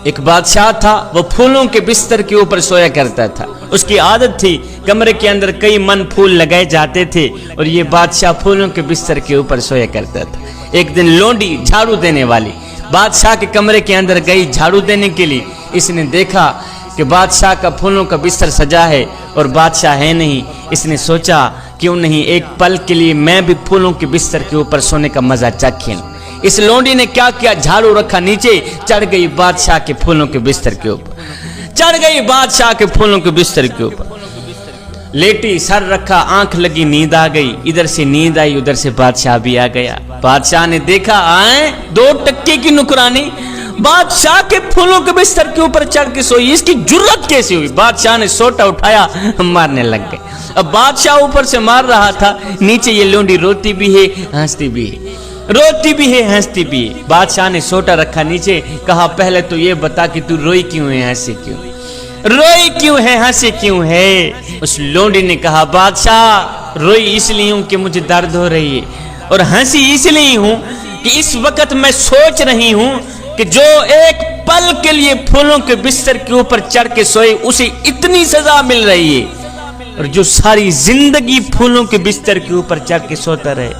ایک بادشاہ تھا، وہ پھولوں کے بستر کے اوپر سویا کرتا تھا۔ اس کی عادت تھی، کمرے کے اندر کئی من پھول لگائے جاتے تھے اور یہ بادشاہ پھولوں کے بستر کے اوپر سویا کرتا تھا۔ ایک دن لونڈی جھاڑو دینے والی بادشاہ کے کمرے کے اندر گئی جھاڑو دینے کے لیے۔ اس نے دیکھا کہ بادشاہ کا پھولوں کا بستر سجا ہے اور بادشاہ ہے نہیں۔ اس نے سوچا کیوں نہیں ایک پل کے لیے میں بھی پھولوں کے بستر کے اوپر سونے کا مزہ چکھیں۔ اس لونڈی نے کیا کیا، جھاڑو رکھا نیچے، چڑھ گئی بادشاہ کے پھولوں کے بستر کے اوپر، چڑھ گئی بادشاہ کے پھولوں کے بستر کے اوپر، لیٹی، سر رکھا، آنکھ لگی، نیند آ گئی۔ ادھر سے نیند آئی، ادھر سے بادشاہ بھی آ گیا۔ بادشاہ نے دیکھا آئیں 2 ٹکے کی نکرانی بادشاہ کے پھولوں کے بستر کے اوپر چڑھ کے سوئی، اس کی جرت کیسے ہوئی؟ بادشاہ نے سوٹا اٹھایا، مارنے لگ گئے۔ اب بادشاہ اوپر سے مار رہا تھا، نیچے یہ لونڈی روتی بھی ہے ہنستی بھی ہے، روتی بھی ہے ہنستی بھی ہے۔ بادشاہ نے سوٹا رکھا نیچے، کہا پہلے تو یہ بتا کہ تو روئی کیوں ہے، ہنسی کیوں، روئی کیوں ہے، ہنسی کیوں ہے؟ اس لونڈی نے کہا بادشاہ روئی اس لیے ہوں کہ مجھے درد ہو رہی ہے، اور ہنسی اس لیے ہوں کہ اس وقت میں سوچ رہی ہوں کہ جو ایک پل کے لیے پھولوں کے بستر کے اوپر چڑھ کے سوئے اسے اتنی سزا مل رہی ہے، اور جو ساری زندگی پھولوں کے بستر کے اوپر چڑھ کے سوتا رہے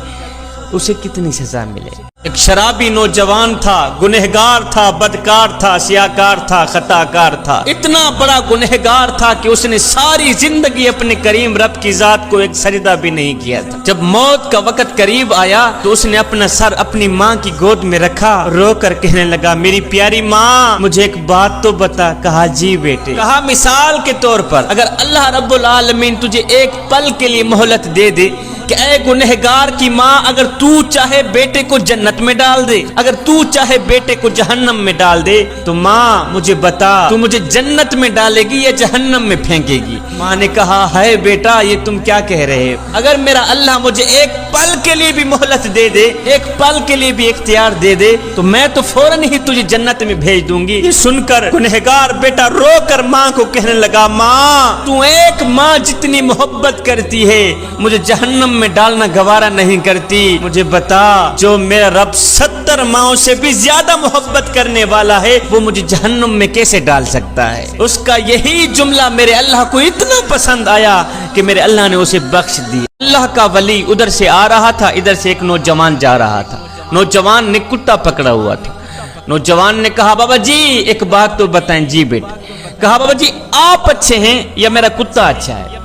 اسے کتنی سزا ملے۔ ایک شرابی نوجوان تھا، گنہگار تھا، بدکار تھا، سیاکار تھا، خطاکار تھا، اتنا بڑا گنہگار تھا کہ اس نے ساری زندگی اپنے کریم رب کی ذات کو ایک سجدہ بھی نہیں کیا تھا۔ جب موت کا وقت قریب آیا تو اس نے اپنا سر اپنی ماں کی گود میں رکھا، رو کر کہنے لگا میری پیاری ماں مجھے ایک بات تو بتا۔ کہا جی بیٹے۔ کہا مثال کے طور پر اگر اللہ رب العالمین تجھے ایک پل کے لیے مہلت دے دے کہ اے گنہگار کی ماں، اگر تو چاہے بیٹے کو جنت میں ڈال دے، اگر تو چاہے بیٹے کو جہنم میں ڈال دے، تو ماں مجھے بتا تو مجھے جنت میں ڈالے گی یا جہنم میں پھینکے گی؟ ماں نے کہا ہے بیٹا یہ تم کیا کہہ رہے ہو؟ اگر میرا اللہ مجھے ایک پل کے لیے بھی مہلت دے دے، ایک پل کے لیے بھی اختیار دے دے، تو میں تو فوراً ہی تجھے جنت میں بھیج دوں گی۔ یہ سن کر گنہگار بیٹا رو کر ماں کو کہنے لگا ماں تو ایک ماں جتنی محبت کرتی ہے مجھے جہنم میں ڈالنا گوارا نہیں کرتی، مجھے بتا جو میرا رب 70 ماؤں سے بھی زیادہ محبت کرنے والا ہے وہ مجھے جہنم میں کیسے ڈال سکتا ہے؟ اس کا یہی جملہ میرے اللہ کو اتنا پسند آیا کہ میرے اللہ نے اسے بخش دیا۔ اللہ کا ولی ادھر سے آ رہا تھا، ادھر سے ایک نوجوان جا رہا تھا۔ نوجوان نے کتا پکڑا ہوا تھا۔ نوجوان نے کہا بابا جی ایک بات تو بتائیں۔ جی بیٹے۔ کہا بابا جی آپ اچھے ہیں یا میرا کتا اچھا ہے؟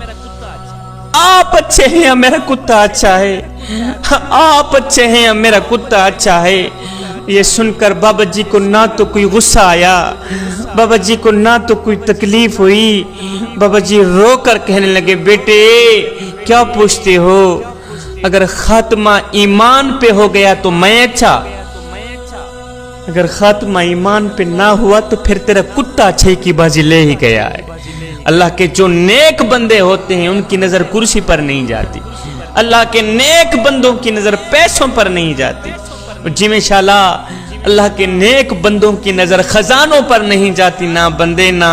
آپ اچھے ہیں یا میرا کتا اچھا ہے؟ آپ اچھے ہیں یا میرا کتا اچھا ہے؟ یہ سن کر بابا جی کو نہ تو کوئی غصہ آیا، بابا جی کو نہ تو کوئی تکلیف ہوئی۔ بابا جی رو کر کہنے لگے بیٹے کیا پوچھتے ہو؟ اگر خاتمہ ایمان پہ ہو گیا تو میں اچھا، اگر خاتمہ ایمان پہ نہ ہوا تو پھر تیرا کتا اچھے کی بازی لے ہی گیا ہے۔ اللہ کے جو نیک بندے ہوتے ہیں ان کی نظر کرسی پر نہیں جاتی، اللہ کے نیک بندوں کی نظر پیسوں پر نہیں جاتی، جی میں شاءاللہ اللہ کے نیک بندوں کی نظر خزانوں پر نہیں جاتی۔ نہ بندے نہ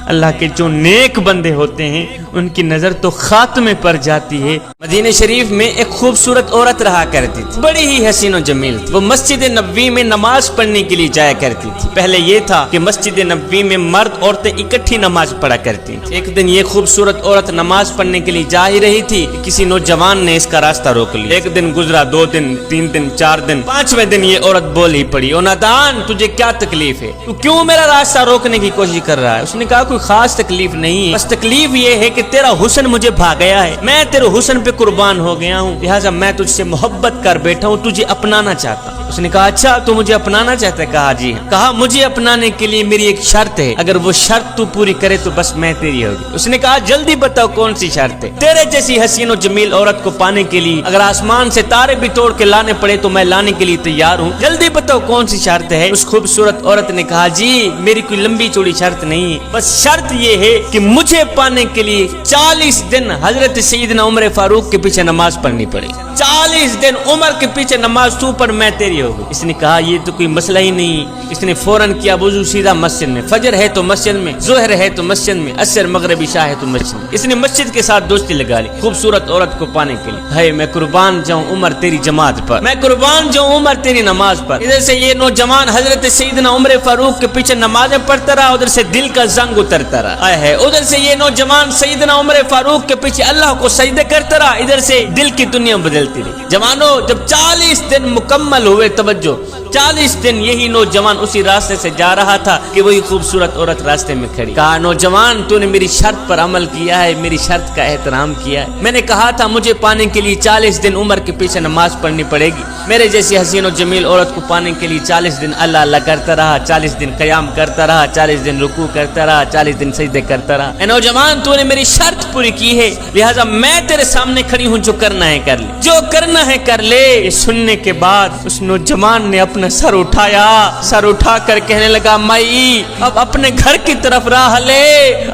اللہ کے جو نیک بندے ہوتے ہیں ان کی نظر تو خاتمے پر جاتی ہے۔ مدینہ شریف میں ایک خوبصورت عورت رہا کرتی تھی، بڑی ہی حسین و جمیل تھی۔ وہ مسجد نبوی میں نماز پڑھنے کے لیے جایا کرتی تھی۔ پہلے یہ تھا کہ مسجد نبوی میں مرد عورتیں اکٹھی نماز پڑھا کرتی تھیں۔ ایک دن یہ خوبصورت عورت نماز پڑھنے کے لیے جا ہی رہی تھی، کسی نوجوان نے اس کا راستہ روک لیا۔ ایک دن گزرا، 2 دن، 3 دن، 4 دن، 5ویں دن یہ عورت بول ہی پڑی او نادان تجھے کیا تکلیف ہے؟ تو کیوں میرا راستہ روکنے کی کوشش کر رہا ہے؟ اس نے کہا کوئی خاص تکلیف نہیں، بس تکلیف یہ ہے کہ تیرا حسن مجھے بھا گیا ہے، میں تیرے حسن پہ قربان ہو گیا ہوں، لہٰذا میں تجھ سے محبت کر بیٹھا ہوں، تجھے اپنانا چاہتا ہوں۔ اس نے کہا اچھا تو مجھے اپنانا چاہتا ہے؟ کہا جی ہاں۔ کہا مجھے اپنانے کے لیے میری ایک شرط ہے، اگر وہ شرط تو پوری کرے تو بس میں تیری ہوگی۔ اس نے کہا جلدی بتاؤ کون سی شرط ہے؟ تیرے جیسی حسین و جمیل عورت کو پانے کے لیے اگر آسمان سے تارے بھی توڑ کے لانے پڑے تو میں لانے کے لیے تیار ہوں، جلدی بتاؤ کون سی شرط ہے؟ اس خوبصورت عورت نے کہا جی میری کوئی لمبی چوڑی شرط نہیں، بس شرط یہ ہے کہ مجھے پانے کے لیے 40 دن حضرت سیدنا عمر فاروق کے پیچھے نماز پڑھنی پڑے. 40 دن عمر کے پیچھے نماز تو پڑھ، میں تیری ہوگی. اس نے کہا یہ تو کوئی مسئلہ ہی نہیں. اس نے فوراً کیا وضو، سیدھا مسجد میں. فجر ہے تو مسجد میں، ظہر ہے تو مسجد میں، عصر مغرب عشاء ہے تو مسجد میں. اس نے مسجد کے ساتھ دوستی لگا لی خوبصورت عورت کو پانے کے لیے. ہے میں قربان جاؤں عمر تیری جماعت پر، میں قربان جاؤں عمر تیری نماز پر. ادھر سے یہ نوجوان حضرت سیدنا عمر فاروق کے پیچھے نمازیں پڑھتا رہا، ادھر سے دل کا زنگ اترتا رہا. ہے ادھر سے یہ نوجوان سیدنا عمر فاروق کے پیچھے اللہ کو سجدے کرتا رہا، ادھر سے دل کی دنیا بدلتی رہی. جوانوں جب 40 دن مکمل ہوئے، توجہ 40 دن یہی نوجوان اسی راستے سے جا رہا تھا کہ وہی خوبصورت عورت راستے میں کھڑی. کہا نوجوان تو نے میری شرط پر عمل کیا ہے، میری شرط کا احترام کیا ہے. میں نے کہا تھا مجھے پانے کے لیے 40 دن عمر کے پیچھے نماز پڑھنی پڑے گی. میرے جیسی حسین و جمیل عورت کو پانے کے لیے 40 دن اللہ اللہ کرتا رہا، 40 دن قیام کرتا رہا، 40 دن رکوع کرتا رہا، 40 دن سجدے کرتا رہا. اے نوجوان تو نے میری شرط پوری کی ہے، لہذا میں تیرے سامنے کھڑی ہوں، جو کرنا ہے کر لے، جو کرنا ہے کر لے. یہ سننے کے بعد اس نوجوان نے اپنا سر اٹھایا، سر اٹھا کر کہنے لگا مائی اب اپنے گھر کی طرف راہ لے،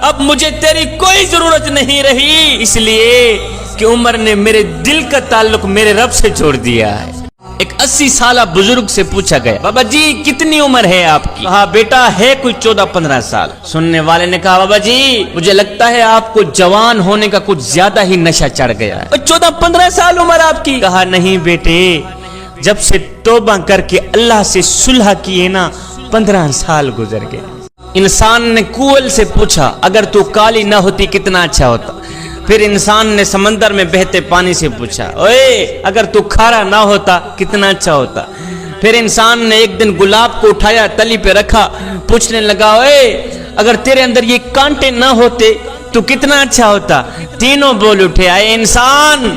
اب مجھے تیری کوئی ضرورت نہیں رہی، اس لیے کہ عمر نے میرے دل کا تعلق میرے رب سے جوڑ دیا ہے. ایک 80 سالہ بزرگ سے پوچھا گیا بابا جی کتنی عمر ہے آپ کی؟ کہا بیٹا ہے کوئی 14-15 سال. سننے والے نے کہا بابا جی مجھے لگتا ہے آپ کو جوان ہونے کا کچھ زیادہ ہی نشہ چڑھ گیا ہے. 14-15 سال عمر آپ کی؟ کہا نہیں بیٹے، جب سے توبہ کر کے اللہ سے صلح کیے نا 15 سال گزر گئے. انسان نے کوئل سے پوچھا اگر تو کالی نہ ہوتی کتنا اچھا ہوتا. پھر انسان نے سمندر میں بہتے پانی سے پوچھا اوے اگر تو کھارا نہ ہوتا کتنا اچھا ہوتا. پھر انسان نے ایک دن گلاب کو اٹھایا تلی پہ رکھا، پوچھنے لگا اوے اگر تیرے اندر یہ کانٹے نہ ہوتے تو کتنا اچھا ہوتا. تینوں بول اٹھے اے انسان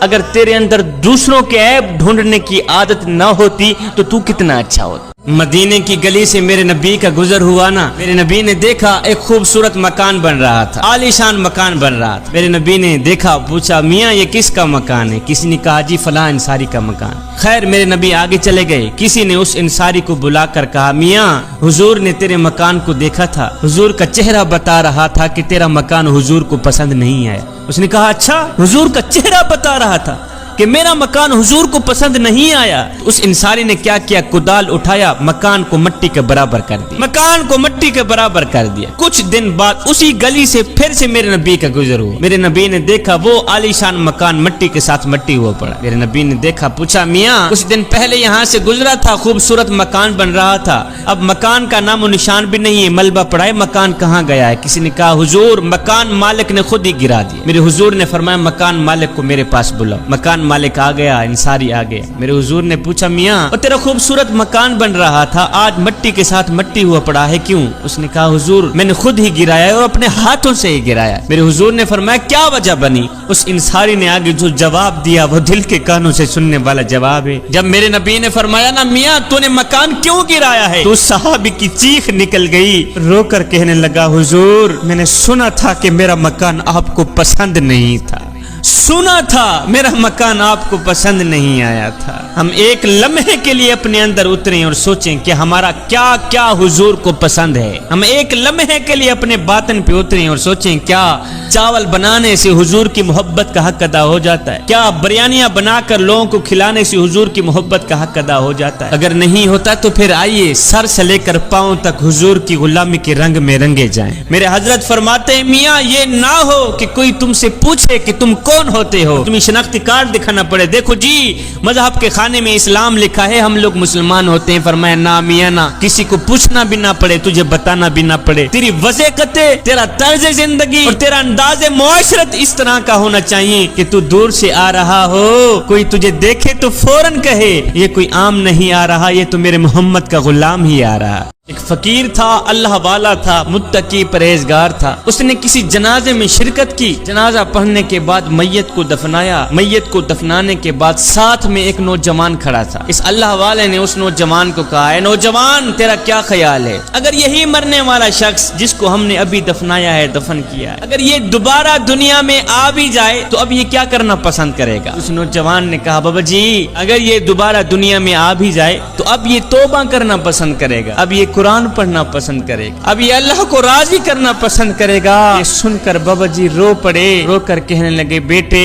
اگر تیرے اندر دوسروں کے عیب ڈھونڈنے کی عادت نہ ہوتی تو کتنا اچھا ہوتا. مدینے کی گلی سے میرے نبی کا گزر ہوا نا، میرے نبی نے دیکھا ایک خوبصورت مکان بن رہا تھا، عالیشان مکان بن رہا تھا. میرے نبی نے دیکھا، پوچھا میاں یہ کس کا مکان ہے؟ کسی نے کہا جی فلاں انصاری کا مکان. خیر میرے نبی آگے چلے گئے، کسی نے اس انصاری کو بلا کر کہا میاں حضور نے تیرے مکان کو دیکھا تھا، حضور کا چہرہ بتا رہا تھا کہ تیرا مکان حضور کو پسند نہیں آیا. اس نے کہا اچھا حضور کا چہرہ بتا رہا تھا کہ میرا مکان حضور کو پسند نہیں آیا. اس انصاری نے کیا کیا، کدال اٹھایا، مکان کو مٹی کے برابر کر دیا، مکان کو مٹی کے برابر کر دیا. کچھ دن بعد اسی گلی سے پھر سے میرے نبی کا گزر ہوا. میرے نبی نے دیکھا وہ عالیشان مکان مٹی کے ساتھ مٹی ہوا پڑا. میرے نبی نے دیکھا، پوچھا میاں کچھ دن پہلے یہاں سے گزرا تھا، خوبصورت مکان بن رہا تھا، اب مکان کا نام و نشان بھی نہیں ہے، ملبہ پڑا ہے، مکان کہاں گیا ہے؟ کسی نے کہا حضور مکان مالک نے خود ہی گرا دیا. میرے حضور نے فرمایا مکان مالک کو میرے پاس بلاؤ. مکان مالک آ گیا، انصاری آ گیا. میرے حضور نے پوچھا میاں اور تیرا خوبصورت مکان بن رہا تھا آج مٹی کے ساتھ مٹی ہوا پڑا ہے کیوں؟ اس نے کہا حضور میں نے خود ہی گرایا اور اپنے ہاتھوں سے ہی گرایا. میرے حضور نے فرمایا کیا وجہ بنی؟ اس انصاری نے آگے جو جواب دیا وہ دل کے کانوں سے سننے والا جواب ہے. جب میرے نبی نے فرمایا نا میاں تو نے مکان کیوں گرایا ہے، تو صحابی کی چیخ نکل گئی، رو کر کہنے لگا حضور میں نے سنا تھا کہ میرا مکان آپ کو پسند نہیں تھا، سنا تھا میرا مکان آپ کو پسند نہیں آیا تھا. ہم ایک لمحے کے لیے اپنے اندر اتریں اور سوچیں کہ ہمارا کیا کیا حضور کو پسند ہے. ہم ایک لمحے کے لیے اپنے باطن پہ اتریں اور سوچیں کیا چاول بنانے سے حضور کی محبت کا حق ادا ہو جاتا ہے؟ کیا بریانیاں بنا کر لوگوں کو کھلانے سے حضور کی محبت کا حق ادا ہو جاتا ہے؟ اگر نہیں ہوتا تو پھر آئیے سر سے لے کر پاؤں تک حضور کی غلامی کے رنگ میں رنگے جائیں. میرے حضرت فرماتے ہیں میاں یہ نہ ہو کہ کوئی تم سے پوچھے کہ تم کون ہوتے ہو، تمہیں شناختی کارڈ دکھانا پڑے، دیکھو جی مذہب کے خانے میں اسلام لکھا ہے ہم لوگ مسلمان ہوتے ہیں. فرمایا نہ میاں نہ، کسی کو پوچھنا بھی نہ پڑے، تجھے بتانا بھی نہ پڑے. تیری وضعیت، تیرا طرز زندگی اور تیرا انداز معاشرت اس طرح کا ہونا چاہیے کہ تو دور سے آ رہا ہو، کوئی تجھے دیکھے تو فوراً کہے یہ کوئی عام نہیں آ رہا، یہ تو میرے محمد کا غلام ہی آ رہا. ایک فقیر تھا، اللہ والا تھا، متقی پرہیزگار تھا. اس نے کسی جنازے میں شرکت کی. جنازہ پڑھنے کے بعد میت کو دفنایا. میت کو دفنانے کے بعد ساتھ میں ایک نوجوان کھڑا تھا. اس اللہ والے نے اس نوجوان کو کہا اے نوجوان تیرا کیا خیال ہے، اگر یہی مرنے والا شخص جس کو ہم نے ابھی دفنایا ہے، دفن کیا ہے، اگر یہ دوبارہ دنیا میں آ بھی جائے تو اب یہ کیا کرنا پسند کرے گا؟ اس نوجوان نے کہا بابا جی اگر یہ دوبارہ دنیا میں آ بھی جائے تو اب یہ توبہ کرنا پسند کرے گا، اب یہ قرآن پڑھنا پسند کرے گا، اب یہ اللہ کو راضی کرنا پسند کرے گا۔ یہ سن کر بابا جی رو پڑے، رو کر کہنے لگے بیٹے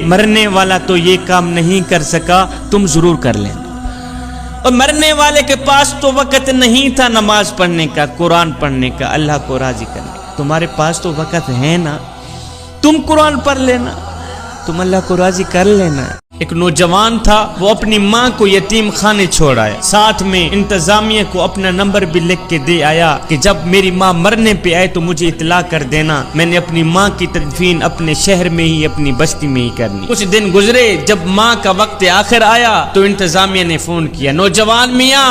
مرنے والا تو یہ کام نہیں کر سکا، تم ضرور کر لینا۔ اور مرنے والے کے پاس تو وقت نہیں تھا نماز پڑھنے کا، قرآن پڑھنے کا، اللہ کو راضی کرنے کا۔ تمہارے پاس تو وقت ہے نا، تم قرآن پڑھ لینا، تم اللہ کو راضی کر لینا۔ ایک نوجوان تھا، وہ اپنی ماں کو یتیم خانے چھوڑ آیا، ساتھ میں انتظامیہ کو اپنا نمبر بھی لکھ کے دے آیا کہ جب میری ماں مرنے پہ آئے تو مجھے اطلاع کر دینا، میں نے اپنی ماں کی تدفین اپنے شہر میں ہی اپنی بستی میں ہی کرنی۔ کچھ دن گزرے، جب ماں کا وقت آخر آیا تو انتظامیہ نے فون کیا، نوجوان میاں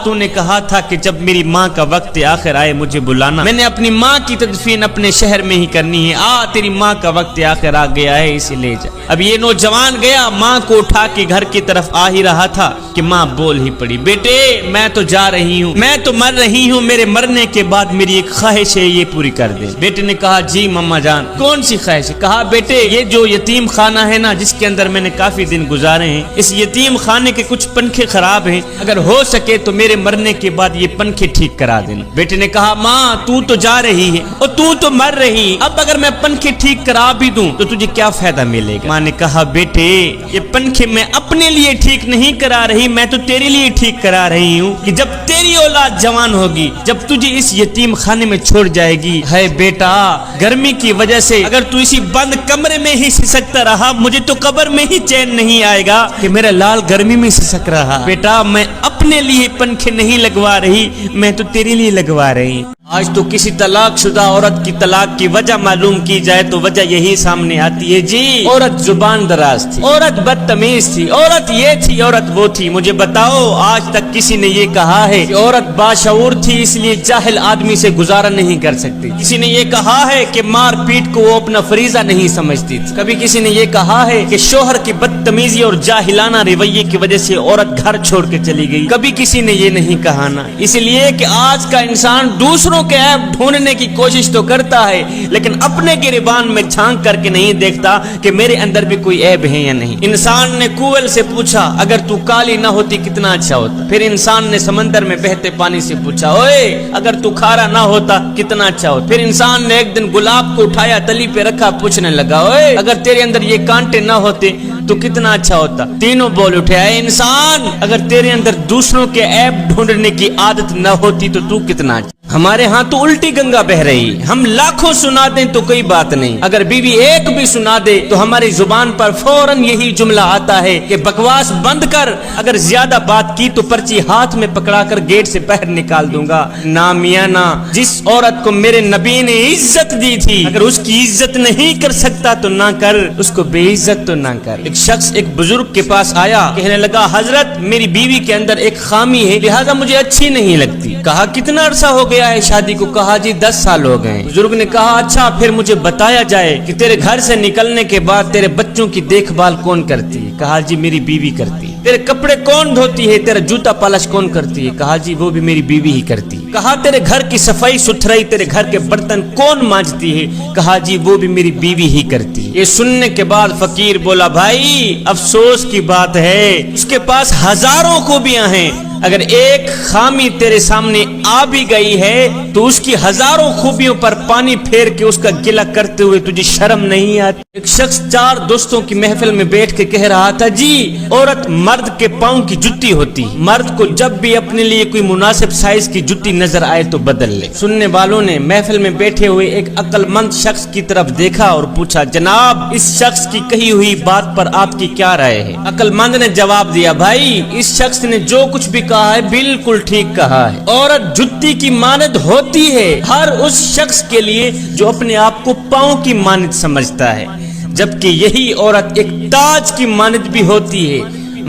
تو نے کہا تھا کہ جب میری ماں کا وقت آخر آئے مجھے بلانا، میں نے اپنی ماں کی تدفین اپنے شہر میں ہی کرنی ہے، تیری ماں کا وقت آخر آ گیا ہے، اسے لے جا۔ اب یہ نوجوان گیا، ماں کو اٹھا کے گھر کی طرف آ ہی رہا تھا کہ ماں بول ہی پڑی، بیٹے میں تو جا رہی ہوں، میں تو مر رہی ہوں، میرے مرنے کے بعد میری ایک خواہش ہے، یہ پوری کر دے۔ بیٹے نے کہا جی ماما جان کون سی خواہش ہے؟ کہا بیٹے یہ جو یتیم خانہ ہے نا جس کے اندر میں نے کافی دن گزارے ہیں، اس یتیم خانے کے کچھ پنکھے خراب ہیں، اگر ہو سکے تو میرے مرنے کے بعد یہ پنکھے ٹھیک کرا دینا۔ بیٹے نے کہا ماں تو جا رہی ہے اور تو مر رہی، اب اگر میں پنکھے ٹھیک کرا بھی دوں تو تجھے کیا فائدہ ملے گا؟ ماں نے کہا بیٹے یہ پنکھے میں اپنے لیے ٹھیک نہیں کرا رہی، میں تو تیرے لیے ٹھیک کرا رہی ہوں کہ جب تیری اولاد جوان ہوگی، جب تجھے اس یتیم خانے میں چھوڑ جائے گی، ہے بیٹا گرمی کی وجہ سے اگر تو اسی بند کمرے میں ہی سسکتا رہا، مجھے تو قبر میں ہی چین نہیں آئے گا کہ میرا لال گرمی میں سسک رہا۔ بیٹا میں اپنے لیے پنکھے نہیں لگوا رہی، میں تو تیرے لیے لگوا رہی۔ آج تو کسی طلاق شدہ عورت کی طلاق کی وجہ معلوم کی جائے تو وجہ یہی سامنے آتی ہے جی عورت زبان دراز تھی، عورت بدتمیز تھی، عورت یہ تھی، عورت وہ تھی۔ مجھے بتاؤ آج تک کسی نے یہ کہا ہے کہ عورت باشعور تھی اس لیے جاہل آدمی سے گزارا نہیں کر سکتی؟ کسی نے یہ کہا ہے کہ مار پیٹ کو وہ اپنا فریضہ نہیں سمجھتی تھی؟ کبھی کسی نے یہ کہا ہے کہ شوہر کی بدتمیزی اور جاہلانہ رویے کی وجہ سے عورت گھر چھوڑ کے چلی گئی؟ کبھی کسی نے یہ نہیں کہا نا۔ اس لیے کہ آج کا انسان دوسروں کے عیب ڈھونڈنے کی کوشش تو کرتا ہے لیکن اپنے گریبان میں جھانک کر کے نہیں دیکھتا کہ میرے اندر بھی کوئی عیب ہے یا نہیں۔ انسان نے کوئل سے پوچھا اگر تو کالی نہ ہوتی کتنا اچھا ہوتا؟ پھر انسان نے سمندر میں بہتے پانی سے پوچھا اوئے اگر تو کھارا نہ ہوتا کتنا اچھا ہوتا؟ پھر انسان نے ایک دن گلاب کو اٹھایا تلی پہ رکھا، پوچھنے لگا اوئے اگر تیرے اندر یہ کانٹے نہ ہوتے تو کتنا اچھا ہوتا؟ تینوں بول اٹھے اے انسان اگر تیرے اندر دوسروں کے عیب ڈھونڈنے کی عادت نہ ہوتی تو کتنا اچھا۔ ہمارے ہاں تو الٹی گنگا بہ رہی، ہم لاکھوں سنا دیں تو کوئی بات نہیں، اگر بیوی ایک بھی سنا دے تو ہماری زبان پر فوراً یہی جملہ آتا ہے کہ بکواس بند کر، اگر زیادہ بات کی تو پرچی ہاتھ میں پکڑا کر گیٹ سے باہر نکال دوں گا۔ نا میاں نا، جس عورت کو میرے نبی نے عزت دی تھی اگر اس کی عزت نہیں کر سکتا تو نہ کر، اس کو بے عزت تو نہ کر۔ ایک شخص ایک بزرگ کے پاس آیا، کہنے لگا حضرت میری بیوی کے اندر ایک خامی ہے لہذا مجھے اچھی نہیں لگتی۔ کہا کتنا عرصہ ہو گیا ہے شادی کو؟ کہا جی 10 سال ہو گئے۔ بزرگ نے کہا اچھا پھر مجھے بتایا جائے کہ تیرے گھر سے نکلنے کے بعد تیرے بچوں کی دیکھ بھال کون کرتی ہے؟ کہا جی میری بیوی کرتی ہے۔ تیرے کپڑے کون دھوتی ہے؟ تیرا جوتا پالش کون کرتی ہے؟ کہا جی وہ بھی میری بیوی ہی کرتی ہے۔ کہا تیرے گھر کی صفائی ستھرائی تیرے گھر کے برتن کون مانجتی ہے؟ کہا جی وہ بھی میری بیوی ہی کرتی ہے۔ یہ سننے کے بعد فقیر بولا بھائی افسوس کی بات ہے اس کے پاس ہزاروں خوبیاں ہیں، اگر ایک خامی تیرے سامنے آ بھی گئی ہے تو اس کی ہزاروں خوبیوں پر پانی پھیر کے اس کا گلہ کرتے ہوئے تجھے شرم نہیں آتی؟ ایک شخص 4 دوستوں کی محفل میں بیٹھ کے کہہ رہا تھا جی عورت مرد کے پاؤں کی جتی ہوتی، مرد کو جب بھی اپنے لیے کوئی مناسب سائز کی جتی نظر آئے تو بدل لے۔ سننے والوں نے محفل میں بیٹھے ہوئے ایک عقل مند شخص کی طرف دیکھا اور پوچھا جناب اس شخص کی کہی ہوئی بات پر آپ کی کیا رائے ہے؟ عقل مند نے جواب دیا بھائی اس شخص نے جو کچھ بھی کہا ہے بالکل ٹھیک کہا ہے، عورت جتی کی مانند ہوتی ہے ہر اس شخص کے لیے جو اپنے آپ کو پاؤں کی مانند سمجھتا ہے، جبکہ یہی عورت ایک تاج کی مانند بھی ہوتی ہے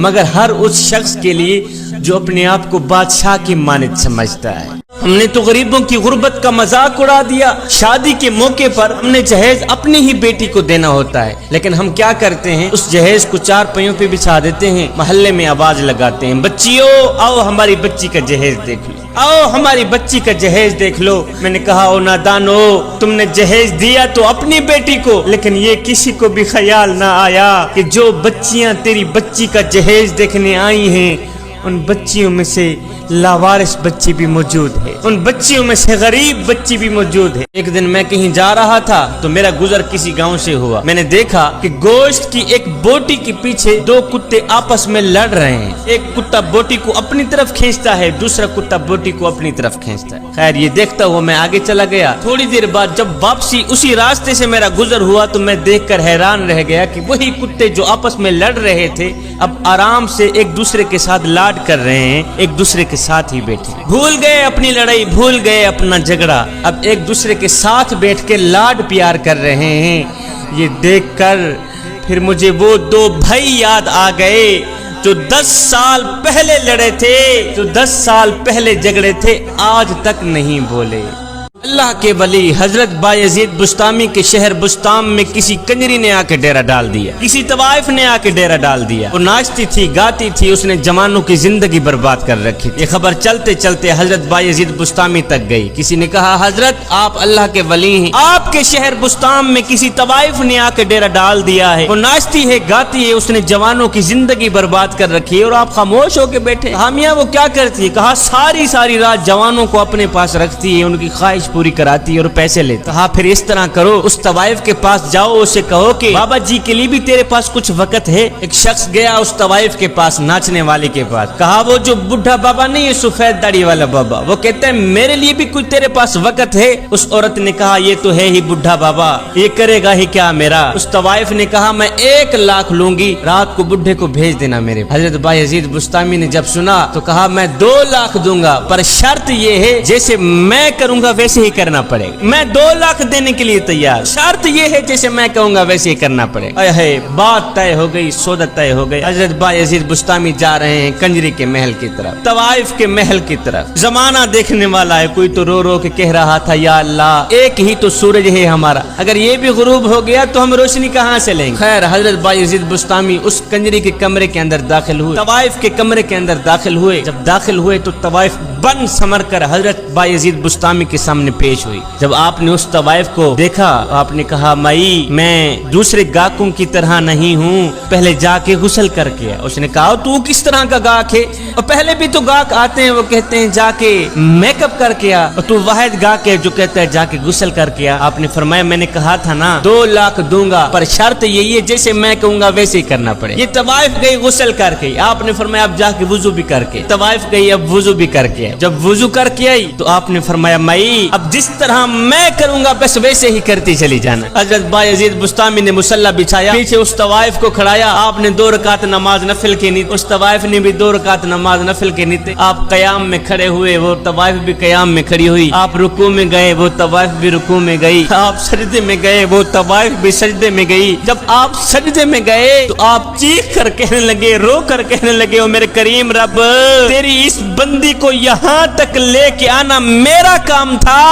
مگر ہر اس شخص کے لیے جو اپنے آپ کو بادشاہ کی مانند سمجھتا ہے۔ ہم نے تو غریبوں کی غربت کا مذاق اڑا دیا، شادی کے موقع پر ہم نے جہیز اپنی ہی بیٹی کو دینا ہوتا ہے لیکن ہم کیا کرتے ہیں اس جہیز کو 4 پہیوں پہ بچھا دیتے ہیں، محلے میں آواز لگاتے ہیں بچیوں آؤ ہماری بچی کا جہیز دیکھ لو، آؤ ہماری بچی کا جہیز دیکھ لو۔ میں نے کہا او نادانو تم نے جہیز دیا تو اپنی بیٹی کو لیکن یہ کسی کو بھی خیال نہ آیا کہ جو بچیاں تیری بچی کا جہیز دیکھنے آئی ہیں ان بچیوں میں سے لاوارث بچی بھی موجود ہے، ان بچیوں میں سے غریب بچی بھی موجود ہے۔ ایک دن میں کہیں جا رہا تھا تو میرا گزر کسی گاؤں سے ہوا۔ میں نے دیکھا کہ گوشت کی ایک بوٹی کے پیچھے دو کتے آپس میں لڑ رہے ہیں۔ ایک کتا بوٹی کو اپنی طرف کھینچتا ہے، دوسرا کتا بوٹی کو اپنی طرف کھینچتا ہے۔ خیر یہ دیکھتا ہوا میں آگے چلا گیا۔ تھوڑی دیر بعد جب واپسی اسی راستے سے میرا گزر ہوا تو میں دیکھ کر حیران رہ گیا کہ وہی کتے جو آپس میں لڑ رہے تھے اب آرام سے ایک دوسرے کے ساتھ لاڈ کر رہے ہیں، ایک دوسرے کے ساتھ ہی بیٹھے، بھول گئے اپنی لڑائی، بھول گئے اپنا جھگڑا، اب ایک دوسرے کے ساتھ بیٹھ کے لاڈ پیار کر رہے ہیں۔ یہ دیکھ کر پھر مجھے وہ دو بھائی یاد آ گئے جو 10 سال پہلے لڑے تھے، جو 10 سال پہلے جھگڑے تھے، آج تک نہیں بولے۔ اللہ کے ولی حضرت بایزید بسطامی کے شہر بسطام میں کسی کنجری نے آ کے ڈیرا ڈال دیا، کسی طوائف نے آ کے ڈیرا ڈال دیا۔ وہ ناچتی تھی، گاتی تھی، اس نے جوانوں کی زندگی برباد کر رکھی تھی۔ یہ خبر چلتے چلتے حضرت بایزید بسطامی تک گئی۔ کسی نے کہا حضرت آپ اللہ کے ولی ہیں، آپ کے شہر بسطام میں کسی طوائف نے آ کے ڈیرا ڈال دیا ہے، وہ ناچتی ہے، گاتی ہے، اس نے جوانوں کی زندگی برباد کر رکھی ہے اور آپ خاموش ہو کے بیٹھے۔ ہاں میاں وہ کیا کرتی ہے؟ کہا ساری رات جوانوں کو اپنے پاس رکھتی ہے، ان کی خواہش پوری کراتی ہے اور پیسے لیتی۔ کہا پھر اس طرح کرو، اس طوائف کے پاس جاؤ، اسے کہو کہ بابا جی کے لیے بھی تیرے پاس کچھ وقت ہے۔ ایک شخص گیا اس طوائف کے پاس، ناچنے والے کے پاس، کہا وہ جو بڈھا بابا نہیں ہے، سفید داڑھی والا بابا، وہ کہتا ہے میرے لیے بھی کچھ تیرے پاس وقت ہے۔ اس عورت نے کہا یہ تو ہے ہی بڈھا بابا، یہ کرے گا ہی کیا میرا؟ اس طوائف نے کہا میں 1 لاکھ لوں گی، رات کو بڈھے کو بھیج دینا میرے۔ حضرت بایزید بسطامی نے جب سنا تو کہا میں 2 لاکھ دوں گا، پر شرط یہ ہے جیسے میں کروں گا ویسے ہی کرنا پڑے گا۔ میں 2 لاکھ دینے کے لیے تیار، شرط یہ ہے جیسے میں کہوں گا ویسے ہی کرنا پڑے گا۔ بات طے ہو گئی، سودا طے ہو گئی۔ حضرت بایزید بسطامی جا رہے ہیں کنجری کے محل کی طرف، طوائف کے محل کی طرف۔ زمانہ دیکھنے والا ہے، کوئی تو رو رو کے کہہ رہا تھا یا اللہ ایک ہی تو سورج ہے ہمارا، اگر یہ بھی غروب ہو گیا تو ہم روشنی کہاں سے لیں گے؟ خیر حضرت بایزید بسطامی اس کنجری کے کمرے کے اندر داخل ہوئے، طوائف کے کمرے کے اندر داخل ہوئے۔ جب داخل ہوئے تو طوائف بن سمر کر حضرت بایزید بسطامی کے سامنے پیش ہوئی۔ جب آپ نے اس طوائف کو دیکھا آپ نے کہا مائی میں دوسرے گاہکوں کی طرح نہیں ہوں، پہلے جا کے غسل کر کے۔ اس نے کہا تو کس طرح کا گاہک ہے؟ اور پہلے بھی تو گاہک آتے ہیں وہ کہتے ہیں جا کے میک اپ کر کے آ، اور تو واحد گاہک ہے جو کہتا ہے جا کے غسل کر کے آ۔ آپ نے فرمایا میں نے کہا تھا نا 2 لاکھ دوں گا، پر شرط یہی ہے جیسے میں کہوں گا ویسے ہی کرنا پڑے۔ یہ طوائف گئی غسل کر کے، آپ نے فرمایا اب جا کے وضو بھی کر کے۔ طوائف گئی اب وضو بھی کر کے، جب وضو کر کے آئی تو آپ نے فرمایا مائی اب جس طرح میں کروں گا بس ویسے ہی کرتی چلی جانا۔ حضرت بایزید بسطامی نے مصلی بچھایا، پیچھے اس طوائف کو کھڑایا، آپ نے 2 رکعت نماز نفل کی نیت، اس طوائف نے بھی 2 رکعت نماز نفل کی نیت۔ آپ قیام میں کھڑے ہوئے، وہ طوائف بھی قیام میں کھڑی ہوئی۔ آپ رکوع میں گئے، وہ طوائف بھی رکوع میں گئی۔ آپ سجدے میں گئے، وہ طوائف بھی سجدے میں گئی۔ جب آپ سجدے میں گئے تو آپ چیخ کر کہنے لگے، رو کر کہنے لگے، او میرے کریم رب تیری اس بندی کو یہاں تک لے کے آنا میرا کام تھا،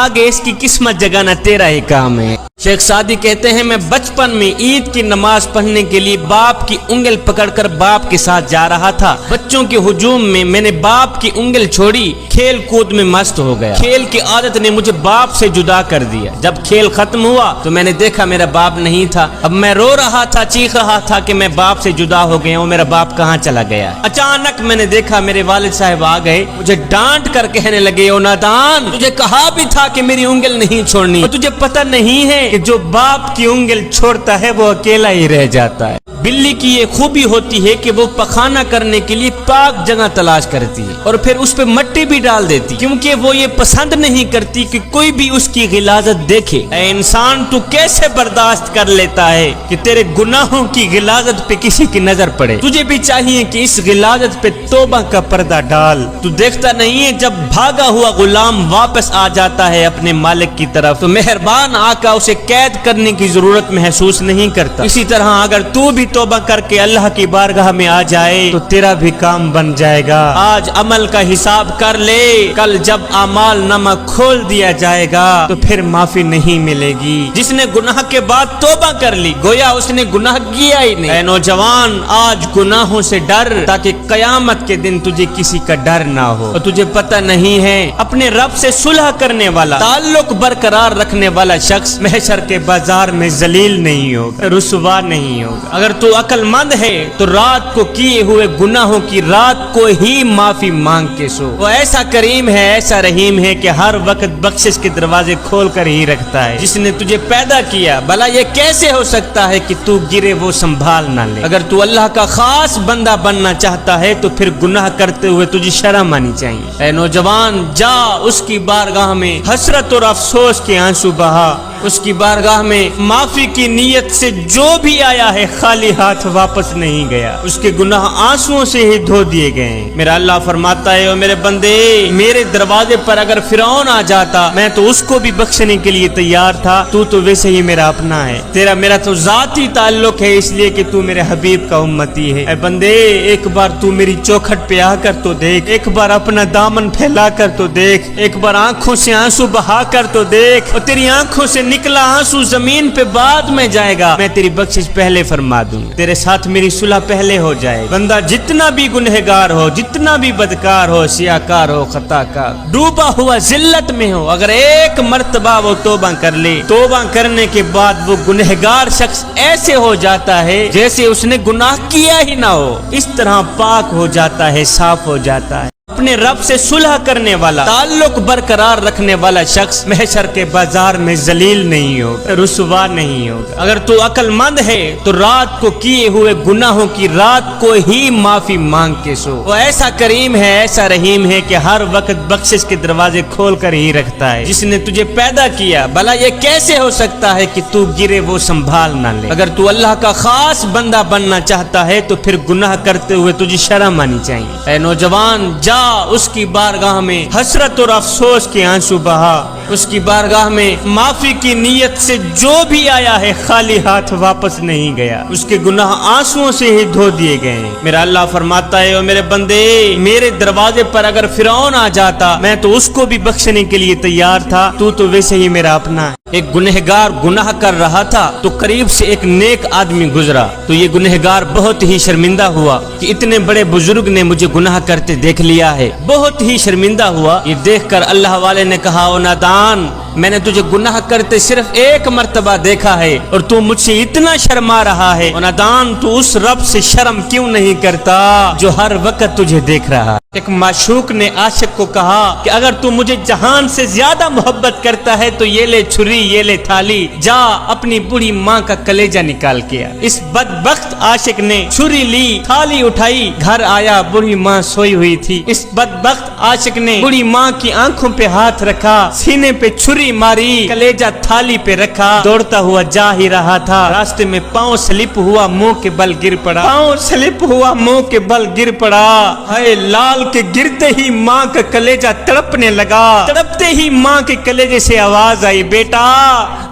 آگے اس کی قسمت جگانا تیرا ہی کام ہے۔ شیخ سعدی کہتے ہیں میں بچپن میں عید کی نماز پڑھنے کے لیے باپ کی انگل پکڑ کر باپ کے ساتھ جا رہا تھا۔ بچوں کے ہجوم میں نے باپ کی انگل چھوڑی، کھیل کود میں مست ہو گیا۔ کھیل کی عادت نے مجھے باپ سے جدا کر دیا۔ جب کھیل ختم ہوا تو میں نے دیکھا میرا باپ نہیں تھا۔ اب میں رو رہا تھا، چیخ رہا تھا کہ میں باپ سے جدا ہو گیا ہوں، میرا باپ کہاں چلا گیا۔ اچانک میں نے دیکھا میرے والد صاحب آ گئے، مجھے ڈانٹ کر کہنے لگے، او نادان تجھے کہا بھی تھا کہ میری انگل نہیں چھوڑنی، اور تجھے پتہ نہیں ہے کہ جو باپ کی انگل چھوڑتا ہے وہ اکیلا ہی رہ جاتا ہے۔ بلی کی یہ خوبی ہوتی ہے کہ وہ پخانہ کرنے کے لیے پاک جگہ تلاش کرتی ہے اور پھر اس پہ مٹی بھی ڈال دیتی، کیونکہ وہ یہ پسند نہیں کرتی کہ کوئی بھی اس کی غلاظت دیکھے۔ اے انسان تو کیسے برداشت کر لیتا ہے کہ تیرے گناہوں کی غلاظت پہ کسی کی نظر پڑے؟ تجھے بھی چاہیے کہ اس غلاظت پہ توبہ کا پردہ ڈال۔ تو دیکھتا نہیں ہے جب بھاگا ہوا غلام واپس آ جاتا ہے اپنے مالک کی طرف تو مہربان آقا اسے قید کرنے کی ضرورت محسوس نہیں کرتا۔ اسی طرح اگر تو بھی توبہ کر کے اللہ کی بارگاہ میں آ جائے تو تیرا بھی کام بن جائے گا۔ آج عمل کا حساب کر لے، کل جب اعمال نامہ کھول دیا جائے گا تو پھر معافی نہیں ملے گی۔ جس نے گناہ کے بعد توبہ کر لی گویا اس نے گناہ کیا ہی نہیں۔ اے نوجوان آج گناہوں سے ڈر تاکہ قیامت کے دن تجھے کسی کا ڈر نہ ہو۔ اور تجھے پتہ نہیں ہے اپنے رب سے صلح کرنے والا، تعلق برقرار رکھنے والا شخص محشر کے بازار میں ذلیل نہیں ہوگا، رسوا نہیں ہوگا۔ اگر تو عقل مند ہے تو رات کو کیے ہوئے گناہوں کی رات کو ہی معافی مانگ کے سو۔ وہ ایسا کریم ہے، ایسا رحیم ہے کہ ہر وقت بخشش کے دروازے کھول کر ہی رکھتا ہے۔ جس نے تجھے پیدا کیا، بھلا یہ کیسے ہو سکتا ہے کہ تو گرے وہ سنبھال نہ لے۔ اگر تو اللہ کا خاص بندہ بننا چاہتا ہے تو پھر گناہ کرتے ہوئے تجھے شرم آنی چاہیے۔ اے نوجوان، جا اس کی بارگاہ میں حسرت اور افسوس کے آنسو بہا، اس کی بارگاہ میں معافی کی نیت سے جو بھی آیا ہے خالی ہاتھ واپس نہیں گیا، اس کے گناہ آنسوؤں سے ہی دھو دیے گئے ہیں۔ میرا اللہ فرماتا ہے، او میرے بندے، میرے دروازے پر اگر فرعون آ جاتا میں تو اس کو بھی بخشنے کے لیے تیار تھا، تو ویسے ہی میرا اپنا ہے، تیرا میرا تو ذاتی تعلق ہے، اس لیے کہ تو میرے حبیب کا امتی ہے۔ اے بندے، ایک بار تو میری چوکھٹ پہ آ کر تو دیکھ، ایک بار اپنا دامن پھیلا کر تو دیکھ، ایک بار آنکھوں سے آنسو بہا کر تو دیکھ، اور تیری آنکھوں سے نکلا آنسو زمین پہ بعد میں جائے گا، میں تیری بخشش پہلے فرما دوں، تیرے ساتھ میری صلح پہلے ہو جائے۔ بندہ جتنا بھی گنہگار ہو، جتنا بھی بدکار ہو، سیاکار ہو، خطا کار، ڈوبا ہوا ذلت میں ہو، اگر ایک مرتبہ وہ توبہ کر لے، توبہ کرنے کے بعد وہ گنہگار شخص ایسے ہو جاتا ہے جیسے اس نے گناہ کیا ہی نہ ہو، اس طرح پاک ہو جاتا ہے، صاف ہو جاتا ہے۔ اپنے رب سے صلح کرنے والا، تعلق برقرار رکھنے والا شخص محشر کے بازار میں ذلیل نہیں ہوگا، رسوا نہیں ہوگا۔ اگر تو عقل مند ہے تو رات کو کیے ہوئے گناہوں کی رات کو ہی معافی مانگ کے سو۔ وہ ایسا کریم ہے، ایسا رحیم ہے کہ ہر وقت بخشش کے دروازے کھول کر ہی رکھتا ہے۔ جس نے تجھے پیدا کیا، بھلا یہ کیسے ہو سکتا ہے کہ تو گرے وہ سنبھال نہ لے۔ اگر تو اللہ کا خاص بندہ بننا چاہتا ہے تو پھر گناہ کرتے ہوئے تجھے شرم آنی چاہیے۔ اے نوجوان، جا اس کی بارگاہ میں حسرت اور افسوس کے آنسو بہا، اس کی بارگاہ میں معافی کی نیت سے جو بھی آیا ہے خالی ہاتھ واپس نہیں گیا، اس کے گناہ آنسوؤں سے ہی دھو دیے گئے ہیں۔ میرا اللہ فرماتا ہے، او میرے بندے، میرے دروازے پر اگر فرعون آ جاتا میں تو اس کو بھی بخشنے کے لیے تیار تھا، تو ویسے ہی میرا اپنا ہے۔ ایک گنہگار گناہ کر رہا تھا تو قریب سے ایک نیک آدمی گزرا، تو یہ گنہگار بہت ہی شرمندہ ہوا کہ اتنے بڑے بزرگ نے مجھے گناہ کرتے دیکھ لیا ہے، بہت ہی شرمندہ ہوا۔ یہ دیکھ کر اللہ والے نے کہا، او نادان، میں نے تجھے گناہ کرتے صرف ایک مرتبہ دیکھا ہے اور تو مجھ سے اتنا شرما رہا ہے، او نادان، تو اس رب سے شرم کیوں نہیں کرتا جو ہر وقت تجھے دیکھ رہا ہے۔ ایک معشوق نے عاشق کو کہا کہ اگر تو مجھے جہان سے زیادہ محبت کرتا ہے تو یہ لے چھری، یہ لے تھالی، جا اپنی بوڑھی ماں کا کلیجہ نکال کے آ۔ اس بدبخت عاشق نے چھری لی، تھالی اٹھائی، گھر آیا، بوڑھی ماں سوئی ہوئی تھی۔ اس بدبخت عاشق نے بوڑھی ماں کی آنکھوں پہ ہاتھ رکھا، سینے پہ چھری ماری، کلیجہ تھالی پہ رکھا، دوڑتا ہوا جا ہی رہا تھا، راستے میں پاؤں سلپ ہوا، منہ کے بل گر پڑا، پاؤں سلپ ہوا، منہ کے بل گر پڑا۔ ہائے لال کے گرتے ہی ماں کا کلیجہ تڑپنے لگا، تڑپتے ہی ماں کے کلیجے سے آواز آئی، بیٹا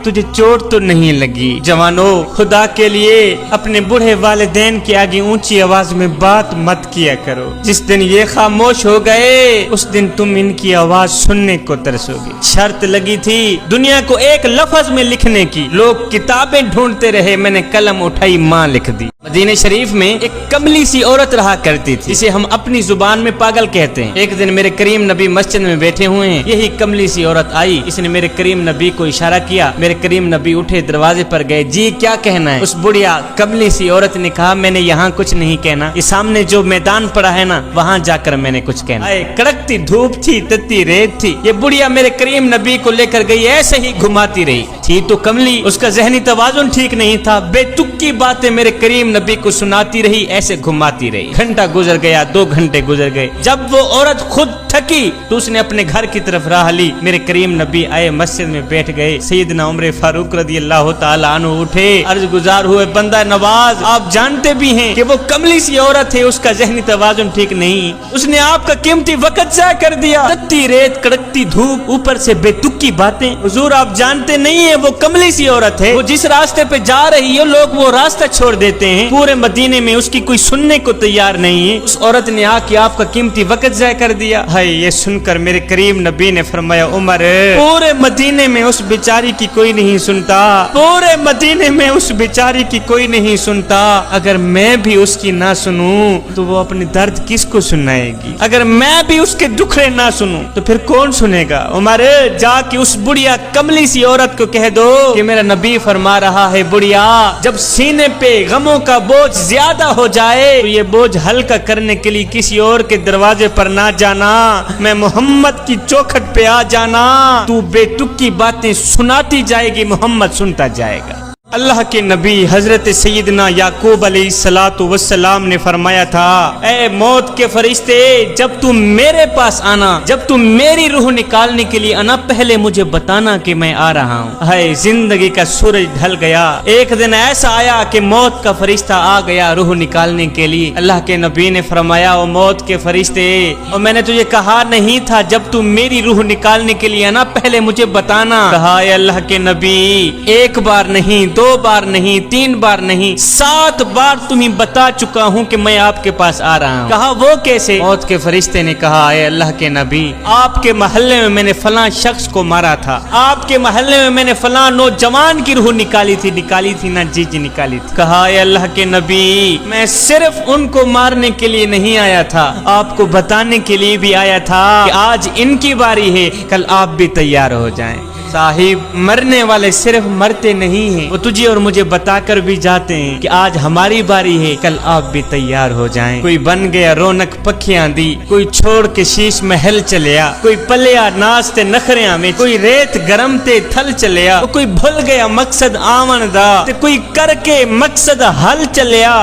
تجھے چوٹ تو نہیں لگی؟ جوانو، خدا کے لیے اپنے بوڑھے والدین کے آگے اونچی آواز میں بات مت کیا کرو، جس دن یہ خاموش ہو گئے اس دن تم ان کی آواز سننے کو ترسو گے۔ شرط لگی تھی دنیا کو ایک لفظ میں لکھنے کی، لوگ کتابیں ڈھونڈتے رہے، میں نے قلم اٹھائی، ماں لکھ دی۔ مدینہ شریف میں ایک کملی سی عورت رہا کرتی تھی، جسے ہم اپنی زبان میں پاگل کہتے ہیں۔ ایک دن میرے کریم نبی مسجد میں بیٹھے ہوئے ہیں، یہی کملی سی عورت آئی، اس نے میرے کریم نبی کو اشارہ کیا، میرے کریم نبی اٹھے، دروازے پر گئے، جی کیا کہنا ہے؟ اس بڑھیا کملی سی عورت نے کہا، میں نے یہاں کچھ نہیں کہنا، یہ سامنے جو میدان پڑا ہے نا وہاں جا کر میں نے کچھ کہنا۔ کڑکتی دھوپ تھی، تتی ریت تھی، یہ بڑھیا میرے کریم نبی کو لے کر گئی، ایسے ہی گھماتی رہی تھی تو کملی، اس کا ذہنی توازن ٹھیک نہیں تھا، بے تک کی باتیں میرے کریم نبی کو سناتی رہی، ایسے گھماتی رہی۔ گھنٹہ گزر گیا، 2 گھنٹے گزر گئے، جب وہ عورت خود تھکی تو اس نے اپنے گھر کی طرف راہ لی۔ میرے کریم نبی آئے، مسجد میں بیٹھ گئے، سیدنا عمر فاروق رضی اللہ تعالیٰ عنہ اٹھے، عرض گزار ہوئے، بندہ نواز آپ جانتے بھی ہیں کہ وہ کملی سی عورت ہے، اس کا ذہنی توازن ٹھیک نہیں، اس نے آپ کا قیمتی وقت ضائع کر دیا، تتی ریت، کڑکتی دھوپ، اوپر سے بے تک کی باتیں۔ حضور آپ جانتے نہیں ہیں وہ کملی سی عورت ہے، وہ جس راستے پہ جا رہی ہے لوگ وہ راستہ چھوڑ دیتے ہیں، پورے مدینے میں اس کی کوئی سننے کو تیار نہیں ہے، اس عورت نے آ کے آپ کا قیمتی وقت ضائع کر دیا۔ ہائے، یہ سن کر میرے کریم نبی نے فرمایا، عمر پورے مدینے میں اس بیچاری کی کوئی نہیں سنتا، پورے مدینے میں اس بیچاری کی کوئی نہیں سنتا، اگر میں بھی اس کی نہ سنوں تو وہ اپنے درد کس کو سنائے گی، اگر میں بھی اس کے دکھڑے نہ سنوں تو پھر کون سنائے سنے گا؟ عمر جا کے اس بڑھیا کملی سی عورت کو کہہ دو کہ میرا نبی فرما رہا ہے بڑھیا جب سینے پہ غموں کا بوجھ زیادہ ہو جائے تو یہ بوجھ ہلکا کرنے کے لیے کسی اور کے دروازے پر نہ جانا، میں محمد کی چوکھٹ پہ آ جانا، تو بے تک کی باتیں سناتی جائے گی، محمد سنتا جائے گا۔ اللہ کے نبی حضرت سیدنا یعقوب علیہ الصلوۃ والسلام نے فرمایا تھا، اے موت کے فرشتے جب تم میرے پاس آنا، جب تم میری روح نکالنے کے لیے آنا، پہلے مجھے بتانا کہ میں آ رہا ہوں۔ ہے زندگی کا سورج ڈھل گیا، ایک دن ایسا آیا کہ موت کا فرشتہ آ گیا روح نکالنے کے لیے۔ اللہ کے نبی نے فرمایا، او موت کے فرشتے، اور میں نے تجھے کہا نہیں تھا جب تم میری روح نکالنے کے لیے آنا پہلے مجھے بتانا؟ کہا، اے اللہ کے نبی ایک بار نہیں، 2 بار نہیں، 3 بار نہیں، 7 بار تمہیں بتا چکا ہوں کہ میں آپ کے پاس آ رہا ہوں۔ کہا وہ کیسے؟ موت کے فرشتے نے کہا، اے اللہ کے نبی آپ کے محلے میں میں نے فلاں شخص کو مارا تھا، آپ کے محلے میں میں نے فلاں نوجوان کی روح نکالی تھی نا جی نکالی تھی۔ کہا، اے اللہ کے نبی میں صرف ان کو مارنے کے لیے نہیں آیا تھا، آپ کو بتانے کے لیے بھی آیا تھا کہ آج ان کی باری ہے، کل آپ بھی تیار ہو جائیں۔ صاحب مرنے والے صرف مرتے نہیں ہیں، وہ تجھے اور مجھے بتا کر بھی جاتے ہیں کہ آج ہماری باری ہے، کل آپ بھی تیار ہو جائیں۔ کوئی بن گیا رونق پکھیاں دی، کوئی چھوڑ کے شیش محل چلیا، کوئی پلیا ناچتے نخریاں میں، کوئی ریت گرم تے تھل چلیا، کوئی بھول گیا مقصد آون دا تے کوئی کر کے مقصد حل چلیا۔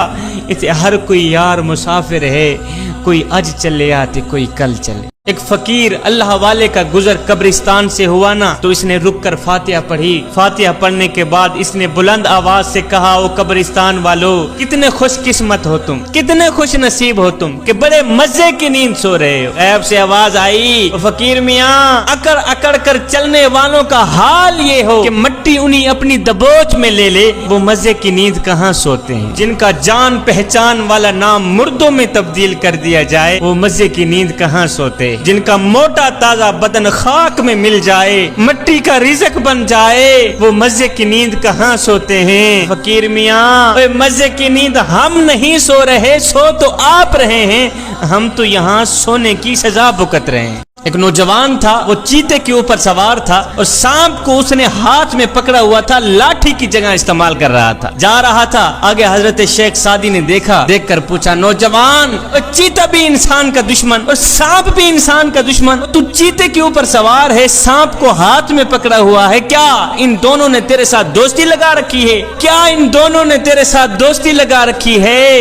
اسے ہر کوئی یار مسافر ہے، کوئی اج چلیا تے کوئی کل چلے۔ ایک فقیر اللہ والے کا گزر قبرستان سے ہوا نا تو اس نے رک کر فاتحہ پڑھی۔ فاتحہ پڑھنے کے بعد اس نے بلند آواز سے کہا، او قبرستان والو کتنے خوش قسمت ہو تم، کتنے خوش نصیب ہو تم کہ بڑے مزے کی نیند سو رہے ہو۔ غیب سے آواز آئی، فقیر میاں اکڑ اکڑ کر چلنے والوں کا حال یہ ہو کہ مٹی انہیں اپنی دبوچ میں لے لے، وہ مزے کی نیند کہاں سوتے ہیں؟ جن کا جان پہچان والا نام مردوں میں تبدیل کر دیا جائے وہ مزے کی نیند کہاں سوتے؟ جن کا موٹا تازہ بدن خاک میں مل جائے، مٹی کا رزق بن جائے، وہ مزے کی نیند کہاں سوتے ہیں؟ فقیر میاں مزے کی نیند ہم نہیں سو رہے، سو تو آپ رہے ہیں، ہم تو یہاں سونے کی سزا بھگت رہے ہیں۔ ایک نوجوان تھا، وہ چیتے کے اوپر سوار تھا اور سانپ کو اس نے ہاتھ میں پکڑا ہوا تھا، لاٹھی کی جگہ استعمال کر رہا تھا، جا رہا تھا آگے حضرت شیخ سعدی نے دیکھا، دیکھ کر پوچھا، نوجوان چیتا بھی انسان کا دشمن اور سانپ بھی انسان کا دشمن، تو چیتے کے اوپر سوار ہے، سانپ کو ہاتھ میں پکڑا ہوا ہے، کیا ان دونوں نے تیرے ساتھ دوستی لگا رکھی ہے؟ کیا ان دونوں نے تیرے ساتھ دوستی لگا رکھی ہے؟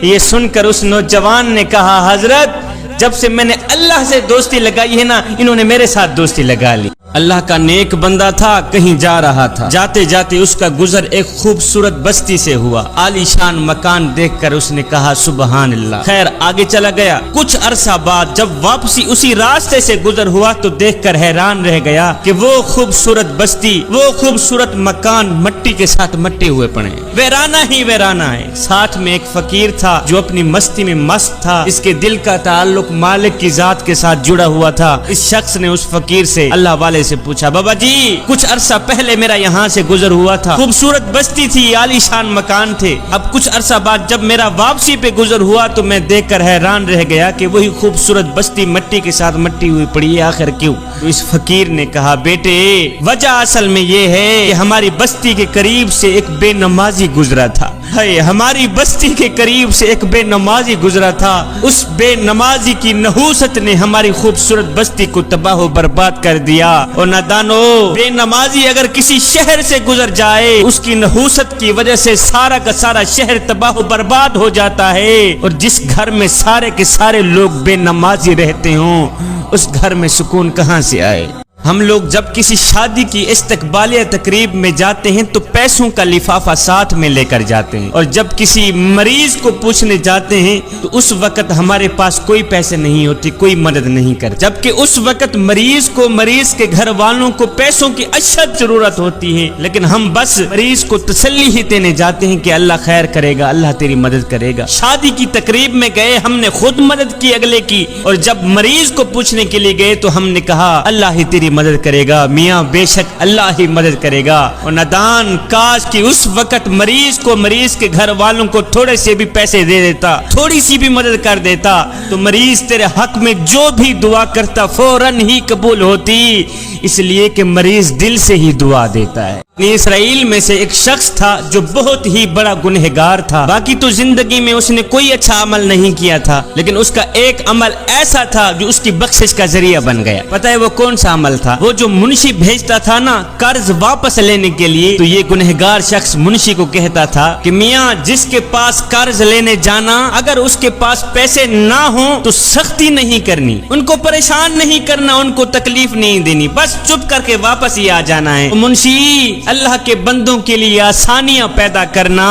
یہ سن کر اس نوجوان نے کہا، حضرت جب سے میں نے اللہ سے دوستی لگائی ہے نا، انہوں نے میرے ساتھ دوستی لگا لی۔ اللہ کا نیک بندہ تھا، کہیں جا رہا تھا، جاتے جاتے اس کا گزر ایک خوبصورت بستی سے ہوا، عالی شان مکان دیکھ کر اس نے کہا سبحان اللہ، خیر آگے چلا گیا۔ کچھ عرصہ بعد جب واپسی اسی راستے سے گزر ہوا تو دیکھ کر حیران رہ گیا کہ وہ خوبصورت بستی، وہ خوبصورت مکان مٹی کے ساتھ مٹے ہوئے پڑے، ویرانہ ہی ویرانہ ہے۔ ساتھ میں ایک فقیر تھا جو اپنی مستی میں مست تھا، اس کے دل کا تعلق مالک کی ذات کے ساتھ جڑا ہوا تھا۔ اس شخص نے اس فقیر سے اللہ والے سے پوچھا، بابا جی کچھ عرصہ پہلے میرا یہاں سے گزر ہوا تھا، خوبصورت بستی تھی، عالی شان مکان تھے، اب کچھ عرصہ بعد جب میرا واپسی پہ گزر ہوا تو میں دیکھ کر حیران رہ گیا کہ وہی خوبصورت بستی مٹی کے ساتھ مٹی ہوئی پڑی ہے، آخر کیوں؟ تو اس فقیر نے کہا، بیٹے وجہ اصل میں یہ ہے کہ ہماری بستی کے قریب سے ایک بے نمازی گزرا تھا، ہماری بستی کے قریب سے ایک بے نمازی گزرا تھا، اس بے نمازی کی نحوست نے ہماری خوبصورت بستی کو تباہ و برباد کر دیا۔ اور نادانو، بے نمازی اگر کسی شہر سے گزر جائے اس کی نحوست کی وجہ سے سارا کا سارا شہر تباہ و برباد ہو جاتا ہے، اور جس گھر میں سارے کے سارے لوگ بے نمازی رہتے ہوں اس گھر میں سکون کہاں سے آئے؟ ہم لوگ جب کسی شادی کی استقبالیہ تقریب میں جاتے ہیں تو پیسوں کا لفافہ ساتھ میں لے کر جاتے ہیں، اور جب کسی مریض کو پوچھنے جاتے ہیں تو اس وقت ہمارے پاس کوئی پیسے نہیں ہوتے، کوئی مدد نہیں کرتا، جبکہ اس وقت مریض کو، مریض کے گھر والوں کو پیسوں کی اشد ضرورت ہوتی ہے، لیکن ہم بس مریض کو تسلی ہی دینے جاتے ہیں کہ اللہ خیر کرے گا، اللہ تیری مدد کرے گا۔ شادی کی تقریب میں گئے، ہم نے خود مدد کی اگلے کی، اور جب مریض کو پوچھنے کے لیے گئے تو ہم نے کہا اللہ ہی تیری ہی مدد کرے گا، میاں بے شک اللہ ہی مدد کرے گا۔ اور نادان کاش کہ اس وقت مریض کے گھر والوں کو تھوڑے سے بھی پیسے دے دیتا، تھوڑی سی بھی مدد کر دیتا، تو مریض تیرے حق میں جو بھی دعا کرتا فوراً ہی قبول ہوتی، اس لیے کہ مریض دل سے ہی دعا دیتا ہے۔ اسرائیل میں سے ایک شخص تھا جو بہت ہی بڑا گنہگار تھا، باقی تو زندگی میں اس نے کوئی اچھا عمل نہیں کیا تھا، لیکن اس کا ایک عمل ایسا تھا جو اس کی بخشش کا ذریعہ بن گیا۔ پتہ ہے وہ کون سا عمل تھا؟ وہ جو منشی بھیجتا تھا نا قرض واپس لینے کے لیے، تو یہ گنہگار شخص منشی کو کہتا تھا کہ میاں جس کے پاس قرض لینے جانا، اگر اس کے پاس پیسے نہ ہوں تو سختی نہیں کرنی، ان کو پریشان نہیں کرنا، ان کو تکلیف نہیں دینی، بس چپ کر کے واپس ہی آ جانا ہے۔ منشی اللہ کے بندوں کے لیے آسانیاں پیدا کرنا،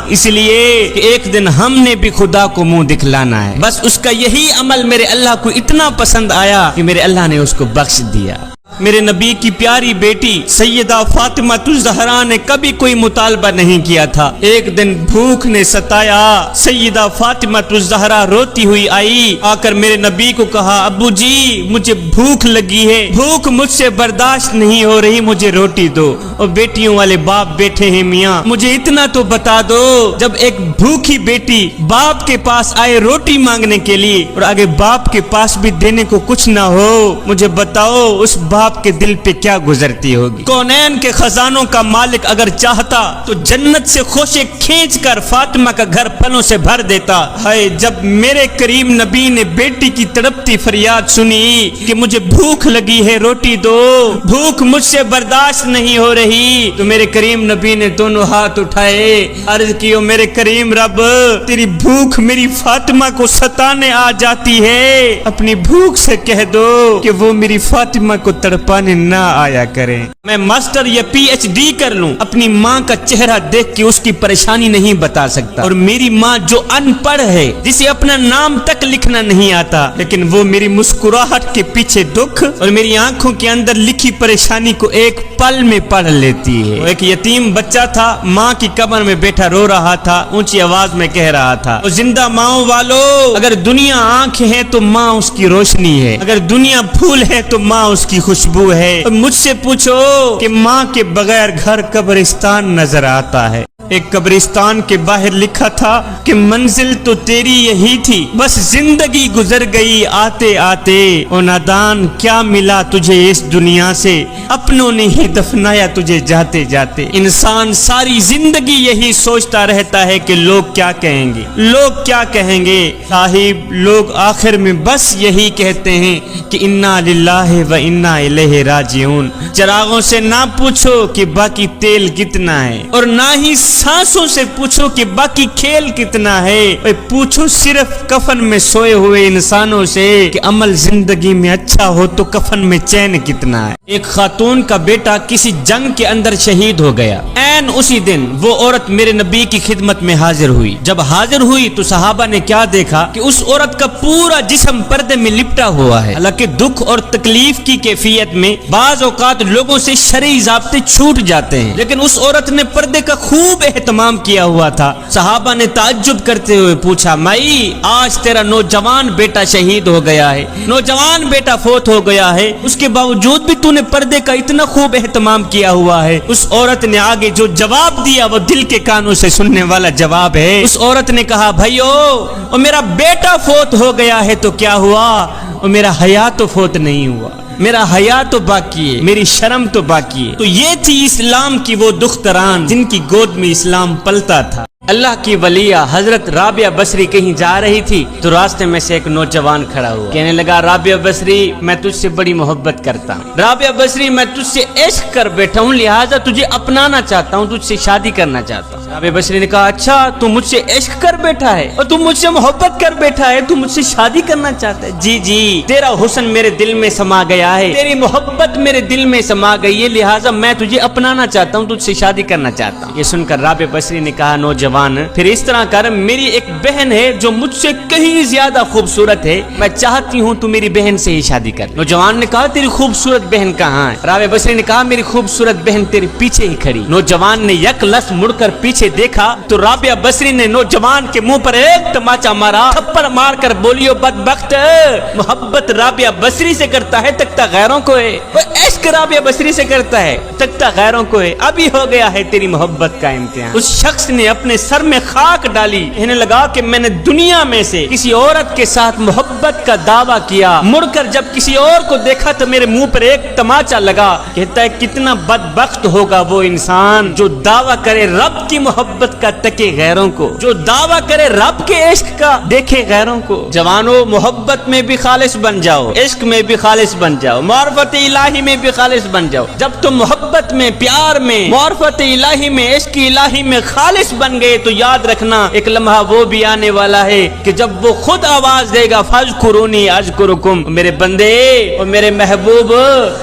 اس لیے کہ ایک دن ہم نے بھی خدا کو منہ دکھلانا ہے۔ بس اس کا یہی عمل میرے اللہ کو اتنا پسند آیا کہ میرے اللہ نے اس کو بخش دیا۔ میرے نبی کی پیاری بیٹی سیدہ فاطمہ الزہرا نے کبھی کوئی مطالبہ نہیں کیا تھا، ایک دن بھوک نے ستایا، سیدہ فاطمہ الزہرا روتی ہوئی آئی، آ کر میرے نبی کو کہا ابو جی مجھے بھوک لگی ہے، بھوک مجھ سے برداشت نہیں ہو رہی، مجھے روٹی دو۔ اور بیٹیوں والے باپ بیٹھے ہیں، میاں مجھے اتنا تو بتا دو، جب ایک بھوکی بیٹی باپ کے پاس آئے روٹی مانگنے کے لیے اور آگے باپ کے پاس بھی دینے کو کچھ نہ ہو، مجھے بتاؤ اس باپ کے دل پہ کیا گزرتی ہوگی؟ کونین کے خزانوں کا مالک اگر چاہتا تو جنت سے خوشے کھینچ کر فاطمہ کا گھر پھلوں سے بھر دیتا۔ ہائے جب میرے کریم نبی نے بیٹی کی تڑپتی فریاد سنی کہ مجھے بھوک لگی ہے روٹی دو، بھوک مجھ سے برداشت نہیں ہو رہی، تو میرے کریم نبی نے دونوں ہاتھ اٹھائے، عرض کیو میرے کریم رب تیری بھوک میری فاطمہ کو ستانے آ جاتی ہے، اپنی بھوک سے کہہ دو کہ وہ میری فاطمہ کو پانے نہ آیا کریں، میں ماسٹر یا پی ایچ ڈی کر لوں، اپنی ماں کا چہرہ دیکھ کے اس کی پریشانی نہیں بتا سکتا، اور میری ماں جو ان پڑھ ہے جسے اپنا نام تک لکھنا نہیں آتا، لیکن وہ میری مسکراہٹ کے پیچھے دکھ اور میری آنکھوں کے اندر لکھی پریشانی کو ایک پل میں پڑھ لیتی ہے۔ وہ ایک یتیم بچہ تھا، ماں کی قبر میں بیٹھا رو رہا تھا، اونچی آواز میں کہہ رہا تھا زندہ ماؤں والو، اگر دنیا آنکھ ہے تو ماں اس کی روشنی ہے، اگر دنیا پھول ہے تو ماں اس کی خوشبو ہے، مجھ سے پوچھو کہ ماں کے بغیر گھر قبرستان نظر آتا ہے۔ ایک قبرستان کے باہر لکھا تھا کہ منزل تو تیری یہی تھی، بس زندگی گزر گئی آتے آتے، او نادان کیا ملا تجھے اس دنیا سے، اپنوں نے ہی دفنایا تجھے جاتے جاتے۔ انسان ساری زندگی یہی سوچتا رہتا ہے کہ لوگ کیا کہیں گے، لوگ کیا کہیں گے۔ صاحب لوگ آخر میں بس یہی کہتے ہیں کہ انا للہ و انا الیہ راجعون۔ چراغوں سے نہ پوچھو کہ باقی تیل کتنا ہے، اور نہ ہی سانسوں سے پوچھو کہ باقی کھیل کتنا ہے، پوچھو صرف کفن میں سوئے ہوئے انسانوں سے کہ عمل زندگی میں اچھا ہو تو کفن میں چین کتنا ہے۔ ایک خاتون کا بیٹا کسی جنگ کے اندر شہید ہو گیا، عین اسی دن وہ عورت میرے نبی کی خدمت میں حاضر ہوئی۔ جب حاضر ہوئی تو صحابہ نے کیا دیکھا کہ اس عورت کا پورا جسم پردے میں لپٹا ہوا ہے۔ حالانکہ دکھ اور تکلیف کی کیفیت میں بعض اوقات لوگوں سے شرعی ضابطے چھوٹ جاتے ہیں، لیکن اس عورت نے پردے کا خوب اہتمام کیا ہوا تھا۔ صحابہ نے تعجب کرتے ہوئے پوچھا مائی آج تیرا نوجوان بیٹا شہید ہو گیا ہے، نوجوان بیٹا فوت ہو گیا ہے، اس کے باوجود بھی تو نے پردے کا اتنا خوب اہتمام کیا ہوا ہے۔ اس عورت نے آگے جو جواب دیا وہ دل کے کانوں سے سننے والا جواب ہے۔ اس عورت نے کہا بھائیو اور میرا بیٹا فوت ہو گیا ہے تو کیا ہوا، اور میرا حیا تو فوت نہیں ہوا، میرا حیا تو باقی ہے، میری شرم تو باقی ہے۔ تو یہ تھی اسلام کی وہ دختران جن کی گود میں اسلام پلتا تھا۔ اللہ کی ولیہ حضرت رابعہ بصری کہیں جا رہی تھی تو راستے میں سے ایک نوجوان کھڑا ہوا، کہنے لگا رابعہ بصری میں تجھ سے بڑی محبت کرتا ہوں، رابعہ بصری میں تجھ سے عشق کر بیٹھا ہوں، لہٰذا تجھے اپنانا چاہتا ہوں، تجھ سے شادی کرنا چاہتا ہوں۔ رابعہ بصری نے کہا اچھا تو مجھ سے عشق کر بیٹھا ہے اور تم مجھ سے محبت کر بیٹھا ہے، تم مجھ سے شادی کرنا چاہتا ہے؟ جی جی تیرا حسن میرے دل میں سما گیا ہے، تیری محبت میرے دل میں سما گئی ہے، لہٰذا میں تجھے اپنانا چاہتا ہوں، تجھ سے شادی کرنا چاہتا ہوں۔ یہ سن کر رابعہ بصری نے کہا نوجوان پھر اس طرح کر، میری ایک بہن ہے جو مجھ سے کہیں زیادہ خوبصورت ہے، میں چاہتی ہوں تو میری بہن سے ہی شادی کر۔ نوجوان نے کہا تیری خوبصورت بہن کہاں ہے؟ رابعہ بصری نے کہا میری خوبصورت بہن تیرے پیچھے ہی کھڑی۔ نوجوان نے یک لس مڑ کر پیچھے دیکھا تو رابعہ بصری نے نوجوان کے منہ پر ایک تماچا مارا، تھپڑ مار کر بولیو بدبخت محبت رابعہ بصری سے کرتا ہے تکتا غیروں کو ہے، وہ عشق عشق رابعہ بصری سے کرتا ہے، تکتا غیروں کو ہے، ابھی ہو گیا ہے تیری محبت کا امتحان۔ اس شخص نے اپنے سر میں خاک ڈالی، کہنے لگا کہ میں نے دنیا میں سے کسی عورت کے ساتھ محبت کا دعویٰ کیا، مڑ کر جب کسی اور کو دیکھا تو میرے منہ پر ایک تماچا لگا۔ کہتا ہے کتنا بدبخت ہوگا وہ انسان جو دعویٰ کرے رب کی محبت کا تکے غیروں کو، جو دعویٰ کرے رب کے عشق کا دیکھے غیروں کو۔ جوانوں، محبت میں بھی خالص بن جاؤ، عشق میں بھی خالص بن جاؤ، معرفت الہی میں بھی خالص بن جاؤ۔ جب تم محبت میں، پیار میں، معرفت الہی میں، عشق الہی میں خالص بن گئے تو یاد رکھنا ایک لمحہ وہ بھی آنے والا ہے کہ جب وہ خود آواز دے گا فاذکرونی اذکرکم، میرے بندے اور میرے محبوب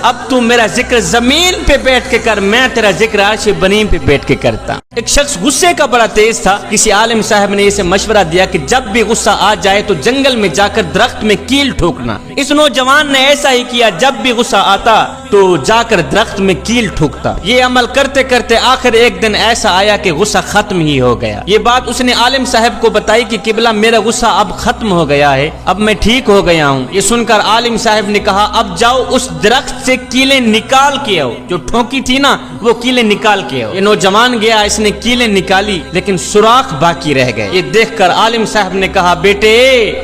اب تو میرا ذکر زمین پہ بیٹھ کے کر، میں تیرا ذکر عرش بنین پہ بیٹھ کے کرتا۔ ایک شخص غصے کا بڑا تیز تھا، کسی عالم صاحب نے اسے مشورہ دیا کہ جب بھی غصہ آ جائے تو جنگل میں جا کر درخت میں کیل ٹھوکنا۔ اس نوجوان نے ایسا ہی کیا، جب بھی غصہ آتا تو جا کر درخت میں کیل ٹھوکتا۔ یہ عمل کرتے کرتے آخر ایک دن ایسا آیا کہ غصہ ختم ہی ہو گیا۔ یہ بات اس نے عالم صاحب کو بتائی کہ قبلہ میرا غصہ اب ختم ہو گیا ہے، اب میں ٹھیک ہو گیا ہوں۔ یہ سن کر عالم صاحب نے کہا اب جاؤ اس درخت سے کیلیں نکال کے آؤ، جو ٹھوکی تھی نا وہ کیلیں نکال کے آؤ۔ یہ نوجوان گیا، اس نے کیلیں نکالی لیکن سوراخ باقی رہ گئے۔ یہ دیکھ کر عالم صاحب نے کہا بیٹے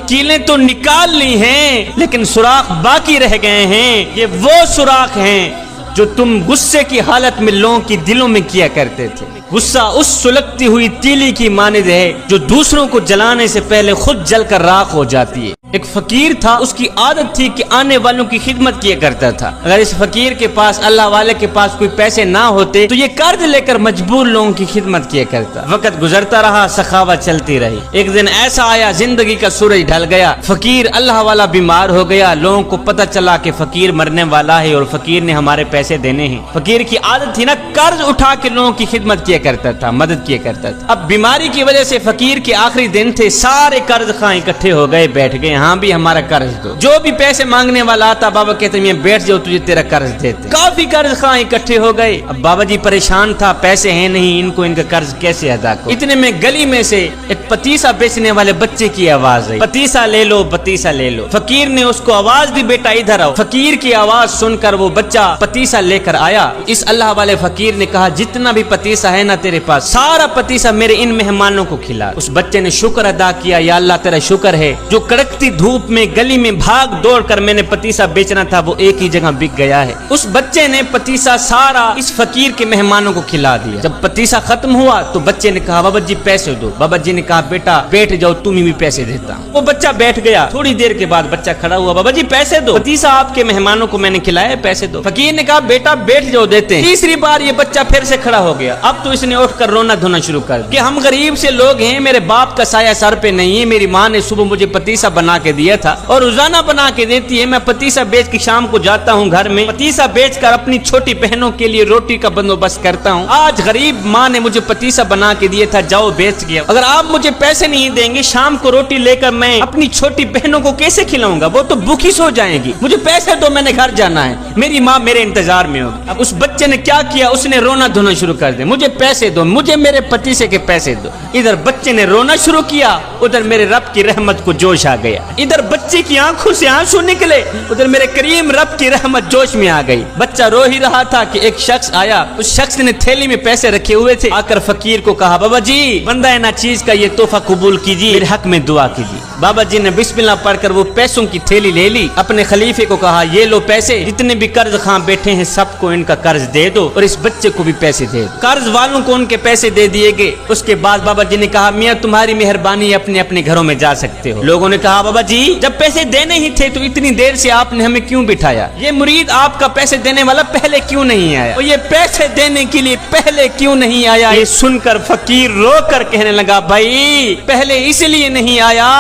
کیلیں تو نکال لی ہیں لیکن سوراخ باقی رہ گئے ہیں، یہ وہ سوراخ ہیں جو تم غصے کی حالت میں لوگوں کی دلوں میں کیا کرتے تھے۔ غصہ اس سلگتی ہوئی تیلی کی مانند ہے جو دوسروں کو جلانے سے پہلے خود جل کر راکھ ہو جاتی ہے۔ ایک فقیر تھا، اس کی عادت تھی کہ آنے والوں کی خدمت کیا کرتا تھا۔ اگر اس فقیر کے پاس، اللہ والے کے پاس کوئی پیسے نہ ہوتے تو یہ قرض لے کر مجبور لوگوں کی خدمت کیا کرتا۔ وقت گزرتا رہا، سخاوت چلتی رہی۔ ایک دن ایسا آیا، زندگی کا سورج ڈھل گیا، فقیر اللہ والا بیمار ہو گیا۔ لوگوں کو پتہ چلا کہ فقیر مرنے والا ہے اور فقیر نے ہمارے پیسے دینے ہیں۔ فقیر کی عادت تھی نا قرض اٹھا کے لوگوں کی خدمت کیا کرتا تھا، مدد کیا کرتا تھا۔ اب بیماری کی وجہ سے فقیر کے آخری دن تھے، سارے قرض خواہ اکٹھے ہو گئے، بیٹھ گئے، ہاں بھی ہمارا قرض دو۔ جو بھی پیسے مانگنے والا آتا بابا کہتے ہیں بیٹھ جاؤ تجھے تیرا قرض دیتے۔ کافی قرض خواہ اکٹھے ہو گئے۔ اب بابا جی پریشان تھا، پیسے ہیں نہیں، ان کو ان کا قرض کیسے ادا کرو۔ اتنے میں گلی میں سے ایک پتیسا بیچنے والے بچے کی آواز آئی، پتیسا لے لو، پتیسا لے لو۔ فقیر نے اس کو آواز دی بیٹا ادھر آؤ۔ فقیر کی آواز سن کر وہ بچہ پتیسا لے کر آیا۔ اس اللہ والے فقیر نے کہا جتنا بھی پتیسا ہے نا تیرے پاس سارا پتیسا میرے ان مہمانوں کو کھلا۔ اس بچے نے شکر ادا کیا، یا اللہ تیرا شکر ہے جو کڑکتی دھوپ میں گلی میں بھاگ دوڑ کر میں نے پتیسا بیچنا تھا وہ ایک ہی جگہ بک گیا ہے۔ اس بچے نے پتیسا سارا اس فقیر کے مہمانوں کو کھلا دیا۔ جب پتیسا ختم ہوا تو بچے نے کہا بابا جی پیسے دو۔ بابا جی نے کہا بیٹا بیٹھ جاؤ، تمہیں بھی پیسے دیتا ہوں۔ وہ بچہ بیٹھ گیا۔ تھوڑی دیر کے بعد بچہ کھڑا ہوا، بابا جی پیسے دو، پتیسا آپ کے مہمانوں کو میں نے کھلایا، پیسے دو۔ فقیر نے کہا بیٹا بیٹھ جاؤ، دیتے ہیں۔ تیسری بار یہ بچہ پھر سے کھڑا ہو گیا۔ اب تو اس نے اٹھ کر رونا دھونا شروع کر دیا کہ ہم غریب سے لوگ ہیں، میرے باپ کا سایہ سر پہ نہیں ہے، میری ماں نے صبح مجھے پتیسا بنا کے دیا تھا اور روزانہ بنا کے دیتی ہے، میں پتیسا بیچ کے شام کو جاتا ہوں گھر میں، پتیسا بیچ کر اپنی چھوٹی بہنوں کے لیے روٹی کا بندوبست کرتا ہوں۔ آج غریب ماں نے مجھے پتیسا بنا کے دیا تھا، جاؤ بیچ گیا۔ اگر آپ مجھے پیسے نہیں دیں گے شام کو روٹی لے کر میں اپنی چھوٹی بہنوں کو کیسے کھلاؤں گا؟ وہ تو بھوکی سو جائیں گی۔ مجھے پیسے دو، میں نے گھر جانا ہے، میری ماں میرے انتظار میں ہوگی۔ اب اس بچے نے کیا کیا، اس نے رونا دھونا شروع کر دیا، مجھے پیسے دو، مجھے میرے پتیسے کے پیسے دو۔ ادھر بچے نے رونا شروع کیا، ادھر میرے رب کی رحمت کو جوش آ گیا۔ ادھر بچے کی آنکھوں سے آنسو نکلے، ادھر میرے کریم رب کی رحمت جوش میں آ گئی۔ بچہ رو ہی رہا تھا کہ ایک شخص آیا، اس شخص نے تھیلی میں پیسے رکھے ہوئے تھے، آ کر فقیر کو کہا بابا جی بندہ ہے نا چیز کا یہ تحفہ قبول کیجیے، میرے حق میں دعا کیجیے۔ بابا جی نے بسم اللہ پڑھ کر وہ پیسوں کی تھیلی لے لی، اپنے خلیفے کو کہا یہ لو پیسے، جتنے بھی قرض خواہ بیٹھے ہیں سب کو ان کا قرض دے دو اور اس بچے کو بھی پیسے دے دو۔ قرض والوں کو ان کے پیسے دے دیے گئے۔ اس کے بعد بابا جی نے کہا میاں تمہاری مہربانی، اپنے اپنے گھروں میں جا سکتے ہو۔ لوگوں نے کہا بابا جی جب پیسے دینے ہی تھے تو اتنی دیر سے آپ نے ہمیں کیوں بٹھایا؟ یہ مرید آپ کا پیسے دینے والا پہلے کیوں نہیں آیا؟ اور یہ پیسے دینے کے لیے پہلے کیوں نہیں آیا؟ یہ سن کر فقیر رو کر کہنے لگا بھائی پہلے اس لیے نہیں آیا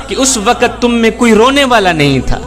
کہ اس وقت تم میں کوئی رونے والا نہیں تھا،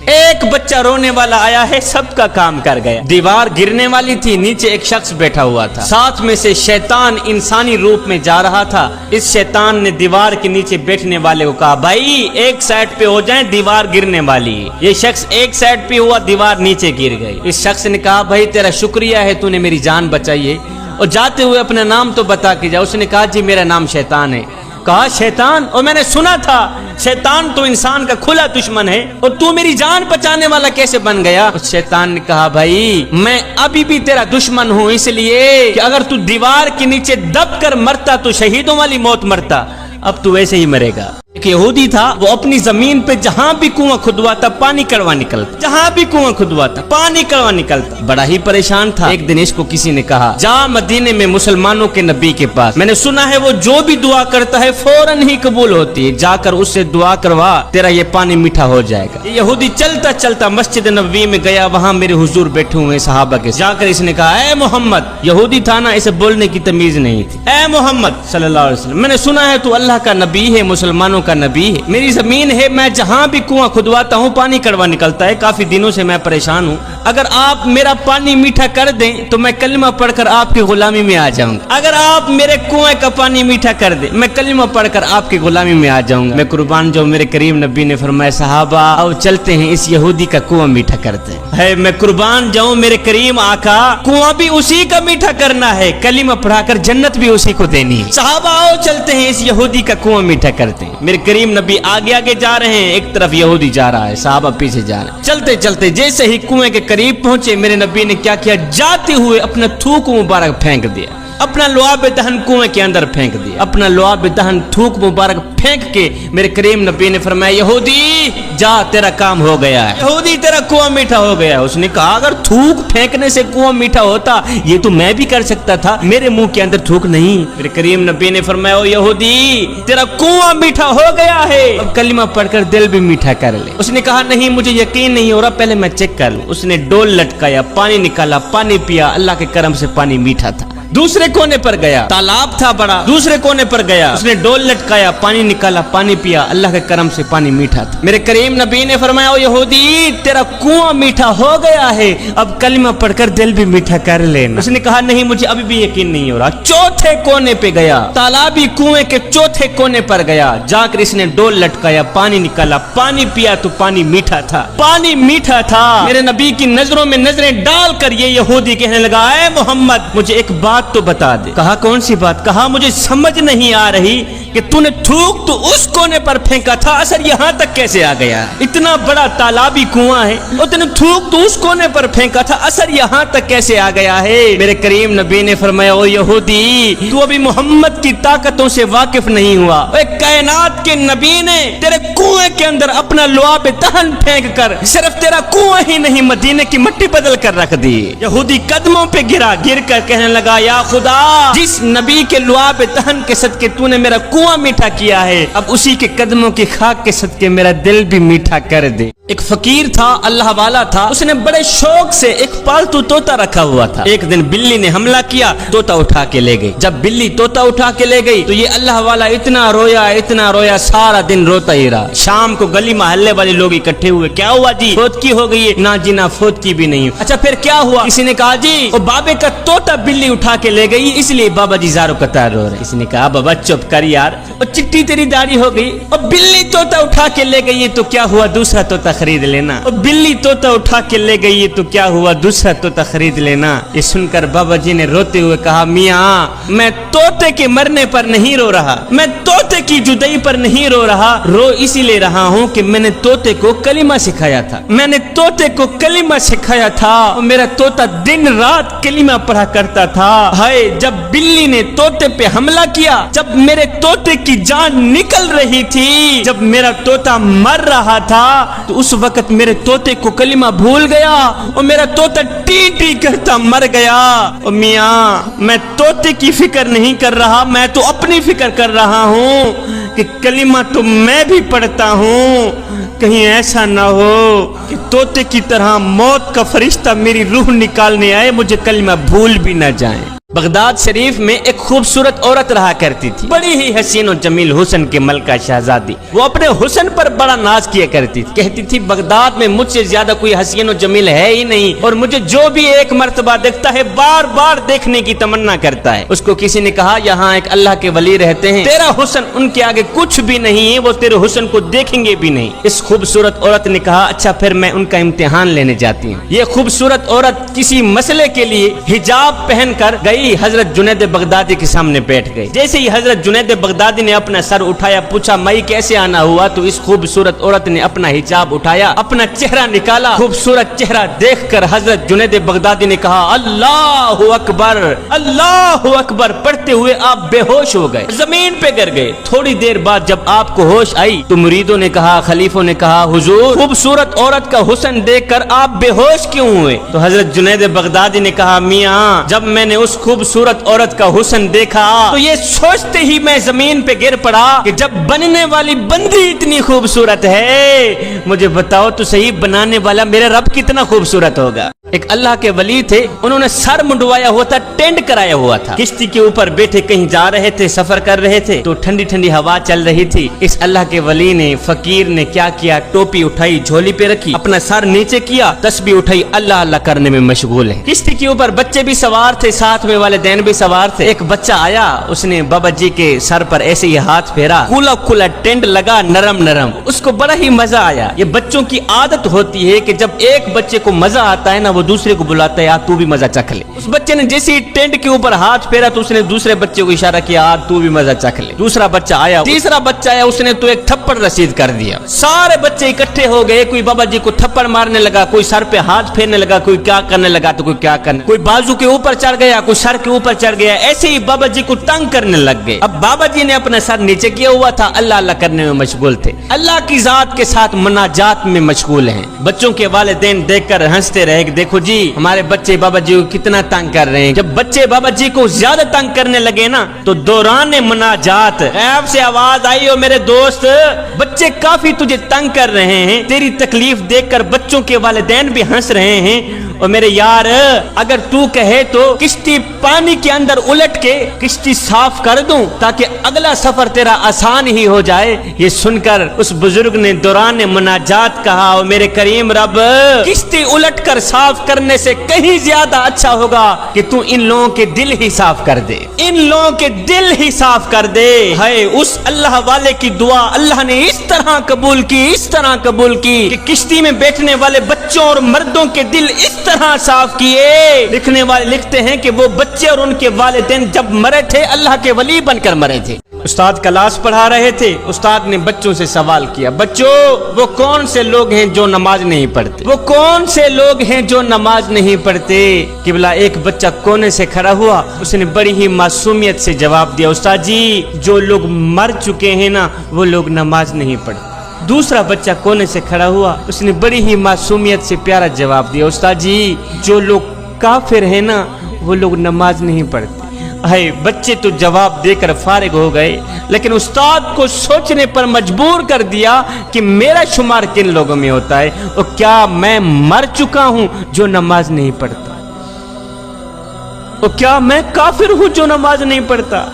ایک بچہ رونے والا آیا ہے سب کا کام کر گیا۔ دیوار گرنے والی تھی، نیچے ایک شخص بیٹھا ہوا تھا، ساتھ میں سے شیطان انسانی روپ میں جا رہا تھا۔ اس شیطان نے دیوار کے نیچے بیٹھنے والے کو کہا بھائی ایک سائڈ پہ ہو جائیں، دیوار گرنے والی ہے۔ یہ شخص ایک سائڈ پہ ہوا، دیوار نیچے گر گئی۔ اس شخص نے کہا بھائی تیرا شکریہ ہے، تو نے میری جان بچائی ہے، اور جاتے ہوئے اپنا نام تو بتا کے جا۔ اس نے کہا جی میرا نام شیطان ہے۔ کہا شیطان، اور میں نے سنا تھا شیطان تو انسان کا کھلا دشمن ہے، اور تو میری جان بچانے والا کیسے بن گیا؟ اس شیطان نے کہا بھائی میں ابھی بھی تیرا دشمن ہوں، اس لیے کہ اگر تو دیوار کے نیچے دب کر مرتا تو شہیدوں والی موت مرتا، اب تو ویسے ہی مرے گا۔ ایک یہودی تھا، وہ اپنی زمین پہ جہاں بھی کنواں کھدواتا پانی کڑوا نکلتا، جہاں بھی کنواں کھدواتا پانی کڑوا نکلتا، بڑا ہی پریشان تھا۔ ایک دن اس کو کسی نے کہا جا مدینے میں مسلمانوں کے نبی کے پاس، میں نے سنا ہے وہ جو بھی دعا کرتا ہے فوراً ہی قبول ہوتی ہے، جا کر اس سے دعا کروا، تیرا یہ پانی میٹھا ہو جائے گا۔ یہ یہودی چلتا چلتا مسجد نبوی میں گیا، وہاں میرے حضور بیٹھے ہوئے صحابہ کے، جا کر اس نے کہا اے محمد، یہودی تھا نا، اسے بولنے کی تمیز نہیں تھی، اے محمد صلی اللہ علیہ وسلم، میں نے سنا ہے تو اللہ کا نبی ہے، مسلمانوں کا نبی ہے، میری زمین ہے، میں جہاں بھی کنواں کھدواتا ہوں پانی کڑوا نکلتا ہے، کافی دنوں سے میں پریشان ہوں، اگر آپ میرا پانی میٹھا کر دیں تو میں کلمہ پڑھ کر آپ کی غلامی میں آ جاؤں گا، اگر آپ میرے کنویں کا پانی میٹھا کر دیں میں کلمہ پڑھ کر آپ کی غلامی میں آ جاؤں گا۔ میں قربان جاؤں، میرے کریم نبی نے فرمایا صحابہ آؤ چلتے ہیں اس یہودی کا کنواں میٹھا کرتے ہیں۔ میں قربان جاؤں میرے کریم آقا، کنواں بھی اسی کا میٹھا کرنا ہے، کلمہ پڑھا کر جنت بھی اسی کو دینی ہے۔ صحابہ آؤ چلتے ہیں اس یہودی کا کنواں میٹھا کرتے ہیں۔ میرے کریم نبی آگے آگے جا رہے ہیں، ایک طرف یہودی جا رہا ہے، صحابہ پیچھے جا رہے ہیں۔ چلتے چلتے جیسے ہی کنویں کے قریب پہنچے، میرے نبی نے کیا کیا، جاتے ہوئے اپنا تھوک مبارک پھینک دیا، اپنا لعاب دہن کنویں کے اندر پھینک دیا، اپنا لعاب دہن تھوک مبارک پھینک کے میرے کریم نبی نے فرمایا یہودی جا تیرا کام ہو گیا ہے، یہودی تیرا کنواں میٹھا ہو گیا ہے۔ اس نے کہا اگر تھوک پھینکنے سے کنواں میٹھا ہوتا یہ تو میں بھی کر سکتا تھا، میرے منہ کے اندر تھوک نہیں۔ میرے کریم نبی نے فرمایا او یہودی تیرا کنواں میٹھا ہو گیا ہے، اب کلمہ پڑھ کر دل بھی میٹھا کر لے۔ اس نے کہا نہیں مجھے یقین نہیں ہو رہا، پہلے میں چیک کر لوں۔ اس نے ڈول لٹکایا، پانی نکالا، پانی پیا، اللہ کے کرم سے پانی میٹھا تھا۔ دوسرے کونے پر گیا، تالاب تھا بڑا، دوسرے کونے پر گیا، اس نے ڈول لٹکایا، پانی نکالا، پانی پیا، اللہ کے کرم سے پانی میٹھا تھا۔ میرے کریم نبی نے فرمایا او یہودی تیرا کنواں میٹھا ہو گیا ہے، اب کلمہ پڑھ کر دل بھی میٹھا کر لینا۔ اس نے کہا نہیں مجھے ابھی بھی یقین نہیں ہو رہا۔ چوتھے کونے پہ گیا، تالابی کنویں کے چوتھے کونے پر گیا، جا کر اس نے ڈول لٹکایا، پانی نکالا، پانی پیا تو پانی میٹھا تھا، پانی میٹھا تھا۔ میرے نبی کی نظروں میں نظریں ڈال کر یہ یہودی کہنے لگا اے محمد مجھے ایک بات تو بتا دے۔ کہا کون سی بات؟ کہا مجھے سمجھ نہیں آ رہی کہ تو نے تھوک تو اس کونے پر پھینکا تھا، اثر یہاں تک کیسے آ گیا؟ اتنا بڑا تالابی کنواں ہے اور تو نے تھوک تو اس کونے پر پھینکا تھا، اثر یہاں تک کیسے آ گیا ہے؟ میرے کریم نبی نے فرمایا او یہودی تو ابھی محمد کی طاقتوں سے واقف نہیں ہوا، ایک کائنات کے نبی نے تیرے کنویں کے اندر اپنا لعاب دہن پھینک کر صرف تیرا کنواں ہی نہیں مدینے کی مٹی بدل کر رکھ دی۔ یہودی قدموں پہ گرا، گر کر کہنے لگا یا خدا جس نبی کے لعاب دہن کے صدقے تو نے میرا کنواں میٹھا کیا ہے، اب اسی کے قدموں کی خاک کے صدقے میرا دل بھی میٹھا کر دے۔ ایک فقیر تھا، اللہ والا تھا، اس نے بڑے شوق سے ایک پالتو طوطا رکھا ہوا تھا۔ ایک دن بلی نے حملہ کیا، طوطا اٹھا کے لے گئی۔ جب بلی طوطا اٹھا کے لے گئی تو یہ اللہ والا اتنا رویا، سارا دن روتا ہی رہا۔ شام کو گلی محلے والے لوگ اکٹھے ہوئے، کیا ہوا جی؟ فوت کی ہو گئی ہے؟ نہ جی نہ فوت کی بھی نہیں۔ اچھا پھر کیا ہوا؟ کسی نے کہا جی وہ بابے کا طوطا بلی اٹھا کے لے گئی اس لیے بابا جی زارو قطار رو رہے۔ کسی نے کہا بابا چپ کر یار، اور چٹی تیری داڑھی ہو گئی، اور بلی طوطا اٹھا کے لے گئی تو کیا ہوا؟ دوسرا طوطا خرید لینا۔ اور بلی طوطا اٹھا کے لے گئی تو کیا ہوا؟ دوسرا طوطا خرید لینا۔ یہ سن کر بابا جی نے روتے ہوئے کہا میاں میں طوطے کے مرنے پر نہیں رو رہا، میں طوطے کی جدائی پر نہیں رو رہا، رو اسی لیے رہا ہوں کہ میں نے طوطے کو کلمہ سکھایا تھا، میں نے طوطے کو کلمہ سکھایا تھا، اور میرا طوطا دن رات کلمہ پڑھا کرتا تھا۔ ہائے جب بلی نے طوطے پہ حملہ کیا، جب میرے طوطے کی جان نکل رہی تھی، جب میرا طوطا مر رہا تھا تو اس وقت میرے طوطے کو کلمہ بھول گیا اور میرا طوطا ٹی ٹی کرتا مر گیا۔ اور میاں میں طوطے کی فکر نہیں کر رہا، میں تو اپنی فکر کر رہا ہوں کہ کلمہ تو میں بھی پڑھتا ہوں، کہیں ایسا نہ ہو کہ طوطے کی طرح موت کا فرشتہ میری روح نکالنے آئے، مجھے کلمہ بھول بھی نہ جائیں۔ بغداد شریف میں ایک خوبصورت عورت رہا کرتی تھی، بڑی ہی حسین و جمیل حسن کے ملکہ شہزادی۔ وہ اپنے حسن پر بڑا ناز کیا کرتی تھی، کہتی تھی بغداد میں مجھ سے زیادہ کوئی حسین و جمیل ہے ہی نہیں، اور مجھے جو بھی ایک مرتبہ دیکھتا ہے بار بار دیکھنے کی تمنا کرتا ہے۔ اس کو کسی نے کہا یہاں ایک اللہ کے ولی رہتے ہیں، تیرا حسن ان کے آگے کچھ بھی نہیں ہے، وہ تیرے حسن کو دیکھیں گے بھی نہیں۔ اس خوبصورت عورت نے کہا اچھا پھر میں ان کا امتحان لینے جاتی ہوں۔ یہ خوبصورت عورت کسی مسئلے کے لیے حجاب پہن کر گئی ہی حضرت جنید بغدادی کے سامنے بیٹھ گئے. جیسے ہی حضرت جنید بغدادی نے اپنا سر اٹھایا, پوچھا مائی کیسے آنا ہوا, تو اس خوبصورت عورت نے اپنا حجاب اٹھایا, اپنا چہرہ نکالا. خوبصورت چہرہ دیکھ کر حضرت جنید بغدادی نے کہا اللہ اکبر اللہ اکبر. پڑھتے ہوئے آپ بے ہوش ہو گئے, زمین پہ گر گئے. تھوڑی دیر بعد جب آپ کو ہوش آئی تو مریدوں نے کہا, خلیفوں نے کہا, حضور خوبصورت عورت کا حسن دیکھ کر آپ بے ہوش کیوں ہوئے؟ تو حضرت جنید بغدادی نے کہا, میاں جب میں نے اس خوبصورت عورت کا حسن دیکھا تو یہ سوچتے ہی میں زمین پہ گر پڑا کہ جب بننے والی بندی اتنی خوبصورت ہے, مجھے بتاؤ تو صحیح بنانے والا میرا رب کتنا خوبصورت ہوگا. ایک اللہ کے ولی تھے, انہوں نے سر منڈوایا ہوا تھا, ٹینٹ کرایا ہوا تھا, کشتی کے اوپر بیٹھے کہیں جا رہے تھے, سفر کر رہے تھے, تو ٹھنڈی ٹھنڈی ہوا چل رہی تھی. اس اللہ کے ولی نے, فقیر نے کیا کیا, ٹوپی اٹھائی, جھولی پہ رکھی, اپنا سر نیچے کیا, تسبیح اٹھائی, اللہ اللہ کرنے میں مشغول ہے. کشتی کے اوپر بچے بھی سوار تھے, ساتھ میں والدین بھی سوار تھے. ایک بچہ آیا, اس نے بابا جی کے سر پر ایسے ہی ہاتھ پھیرا, کھلا کھلا ٹینٹ لگا, نرم نرم, اس کو بڑا ہی مزہ آیا. یہ بچوں کی عادت ہوتی ہے کہ جب ایک بچے کو مزہ آتا ہے نا, وہ دوسرے کو بلاتا ہے, تو بھی مزہ چکھ لے. اس بچے نے جیسے ہی ٹینٹ کے اوپر ہاتھ پھیرا تو اس نے دوسرے بچے کو اشارہ کیا, تو بھی مزہ چکھ لے. دوسرا بچہ آیا, تیسرا بچہ آیا, اس نے تو ایک تھپڑ رسید کر دیا. سارے بچے اکٹھے ہو گئے, کوئی بابا جی کو تھپڑ مارنے لگا, کوئی سر پہ ہاتھ پھیرنے لگا, کوئی کیا کرنے لگا تو کوئی کیا کرنے, کوئی بازو کے اوپر چڑھ گیا, کوئی سر کے اوپر چڑھ گیا. ایسے ہی بابا جی کو تنگ کرنے لگ گئے. اب بابا جی نے اپنا سر نیچے کیا ہوا تھا, اللہ اللہ کرنے میں مشغول تھے, اللہ کی ذات کے ساتھ مناجات میں مشغول ہیں. بچوں کے والدین دیکھ کر ہنستے رہے کہ دیکھو جی ہمارے بچے بابا جی کو کتنا تنگ کر رہے ہیں. جب بچے بابا جی کو زیادہ تنگ کرنے لگے نا, تو دوران مناجات غیب سے آواز آئی, او میرے دوست بچے کافی تجھے تنگ کر رہے ہیں, تیری تکلیف دیکھ کر بچوں کے والدین بھی ہنس رہے ہیں, اور میرے یار اگر تو کہے تو کشتی پانی کے اندر الٹ کے کشتی صاف کر دوں تاکہ اگلا سفر تیرا آسان ہی ہو جائے. یہ سن کر اس بزرگ نے دوران مناجات کہا, او میرے کریم رب کشتی الٹ کر صاف کرنے سے کہیں زیادہ اچھا ہوگا کہ تو ان لوگوں کے دل ہی صاف کر دے, ان لوگوں کے دل ہی صاف کر دے. ہے اس اللہ والے کی دعا اللہ نے اس طرح قبول کی, اس طرح قبول کی کہ کشتی میں بیٹھنے والے بچوں اور مردوں کے دل اس طرح صاف کیے. لکھنے والے لکھتے ہیں کہ وہ بچے اور ان کے والدین جب مرے تھے اللہ کے ولی بن کر مرے تھے. استاد کلاس پڑھا رہے تھے, استاد نے بچوں سے سوال کیا, بچوں وہ کون سے لوگ ہیں جو نماز نہیں پڑھتے, وہ کون سے لوگ ہیں جو نماز نہیں پڑھتے؟ قبلہ ایک بچہ کونے سے کھڑا ہوا, اس نے بڑی ہی معصومیت سے جواب دیا, استاد جی جو لوگ مر چکے ہیں نا وہ لوگ نماز نہیں پڑھتے. دوسرا بچہ کونے سے کھڑا ہوا, اس نے بڑی ہی معصومیت سے پیارا جواب دیا, استاد جی جو لوگ کافر ہیں نا وہ لوگ نماز نہیں پڑھتے. بچے تو جواب دے کر فارغ ہو گئے, لیکن استاد کو سوچنے پر مجبور کر دیا کہ میرا شمار کن لوگوں میں ہوتا ہے, اور کیا میں مر چکا ہوں جو نماز نہیں پڑھتا, اور کیا میں کافر ہوں جو نماز نہیں پڑھتا,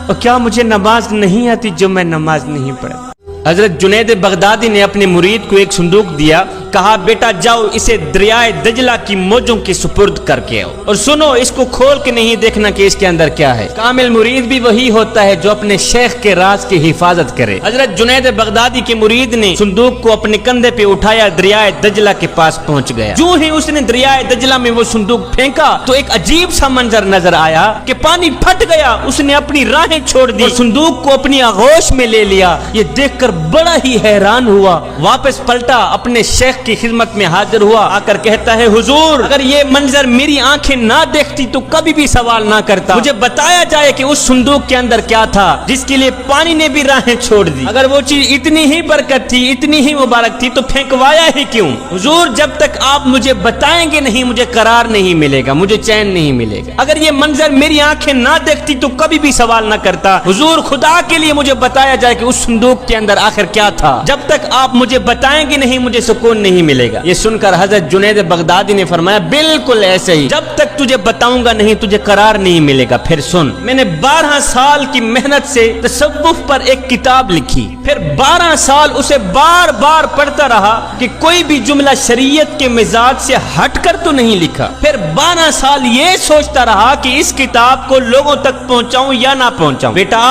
اور کیا مجھے نماز نہیں آتی جو میں نماز نہیں پڑھتا. حضرت جنید بغدادی نے اپنے مرید کو ایک صندوق دیا, کہا بیٹا جاؤ اسے دریائے دجلہ کی موجوں کے سپرد کر کے آؤ, اور سنو اس کو کھول کے نہیں دیکھنا کہ اس کے اندر کیا ہے. کامل مرید بھی وہی ہوتا ہے جو اپنے شیخ کے راز کی حفاظت کرے. حضرت جنید بغدادی کے مرید نے صندوق کو اپنے کندھے پہ اٹھایا, دریائے دجلہ کے پاس پہنچ گیا. جو ہی اس نے دریائے دجلہ میں وہ صندوق پھینکا تو ایک عجیب سا منظر نظر آیا کہ پانی پھٹ گیا, اس نے اپنی راہیں چھوڑ دی, صندوق کو اپنی آغوش میں لے لیا. یہ دیکھ کر بڑا ہی حیران ہوا, واپس پلٹا, اپنے شیخ کی خدمت میں حاضر ہوا, آ کر کہتا ہے حضور اگر یہ منظر میری آنکھیں نہ دیکھتی تو کبھی بھی سوال نہ کرتا, مجھے بتایا جائے کہ اس صندوق کے اندر کیا تھا جس کے لیے پانی نے بھی راہیں چھوڑ دی. اگر وہ چیز اتنی ہی برکت تھی, اتنی ہی مبارک تھی تو پھینکوایا ہی کیوں؟ حضور جب تک آپ مجھے بتائیں گے نہیں مجھے قرار نہیں ملے گا, مجھے چین نہیں ملے گا. اگر یہ منظر میری آنکھیں نہ دیکھتی تو کبھی بھی سوال نہ کرتا. حضور خدا کے لیے مجھے بتایا جائے کہ اس صندوق کے اندر آخر کیا تھا, جب تک آپ مجھے بتائیں گے نہیں مجھے سکون نہیں ملے گا. یہ سن کر حضرت جنید بغدادی نے فرمایا بالکل ایسے ہی, جب تک تجھے بتاؤں گا نہیں تجھے قرار نہیں ملے گا. پھر سن, میں نے 12 سال کی محنت سے تصوف پر ایک کتاب لکھی, پھر 12 سال اسے بار بار پڑھتا رہا کہ کوئی بھی جملہ شریعت کے مزاج سے ہٹ کر تو نہیں لکھا. پھر 12 سال یہ سوچتا رہا کہ اس کتاب کو لوگوں تک پہنچاؤں یا نہ پہنچاؤں. بیٹا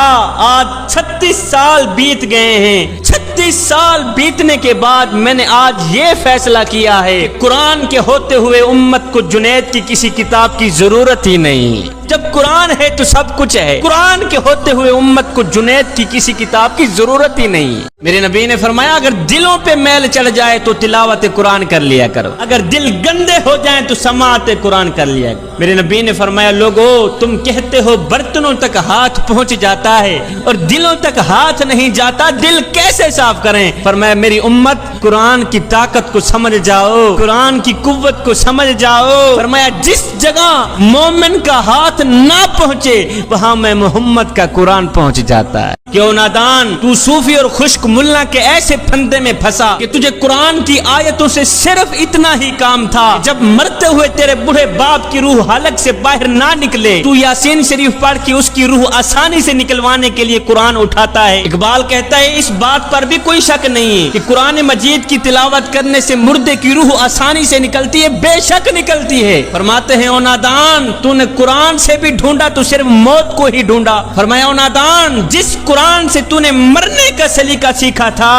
آج 36 سال بیت گئے ہیں, 36 سال بیتنے کے بعد میں نے آج یہ فیصلہ کیا ہے قرآن کے ہوتے ہوئے امت کو جنید کی کسی کتاب کی ضرورت ہی نہیں. جب قرآن ہے تو سب کچھ ہے. قرآن کے ہوتے ہوئے امت کو جنید کی کسی کتاب کی ضرورت ہی نہیں ہے. میرے نبی نے فرمایا اگر دلوں پہ میل چڑھ جائے تو تلاوت قرآن کر لیا کرو, اگر دل گندے ہو جائیں تو سماعت قرآن کر لیا کرو. میرے نبی نے فرمایا لوگو تم کہتے ہو برتنوں تک ہاتھ پہنچ جاتا ہے اور دلوں تک ہاتھ نہیں جاتا, دل کیسے صاف کریں؟ فرمایا میری امت قرآن کی طاقت کو سمجھ جاؤ, قرآن کی قوت کو سمجھ جاؤ. فرمایا جس جگہ مومن کا ہاتھ نہ پہنچے وہاں میں محمد کا قرآن پہنچ جاتا ہے. کیوں نادان تو صوفی اور خشک ملا کے ایسے پھندے میں پھنسا کہ تجھے قرآن کی آیتوں سے صرف اتنا ہی کام تھا, جب مرتے ہوئے تیرے بوڑھے باپ کی روح حلق سے باہر نہ نکلے تو یاسین شریف پڑھ کے اس کی روح آسانی سے نکلوانے کے لیے قرآن اٹھاتا ہے. اقبال کہتا ہے اس بات پر بھی کوئی شک نہیں ہے کہ قرآن مجید کی تلاوت کرنے سے مردے کی روح آسانی سے نکلتی ہے, بے شک نکلتی ہے. فرماتے ہیں او نادان تو نے قرآن سے بھی ڈھونڈا تو صرف موت کو ہی ڈھونڈا. فرمایا او نادان جس قرآن سے تو نے مرنے کا سلیقہ سیکھا تھا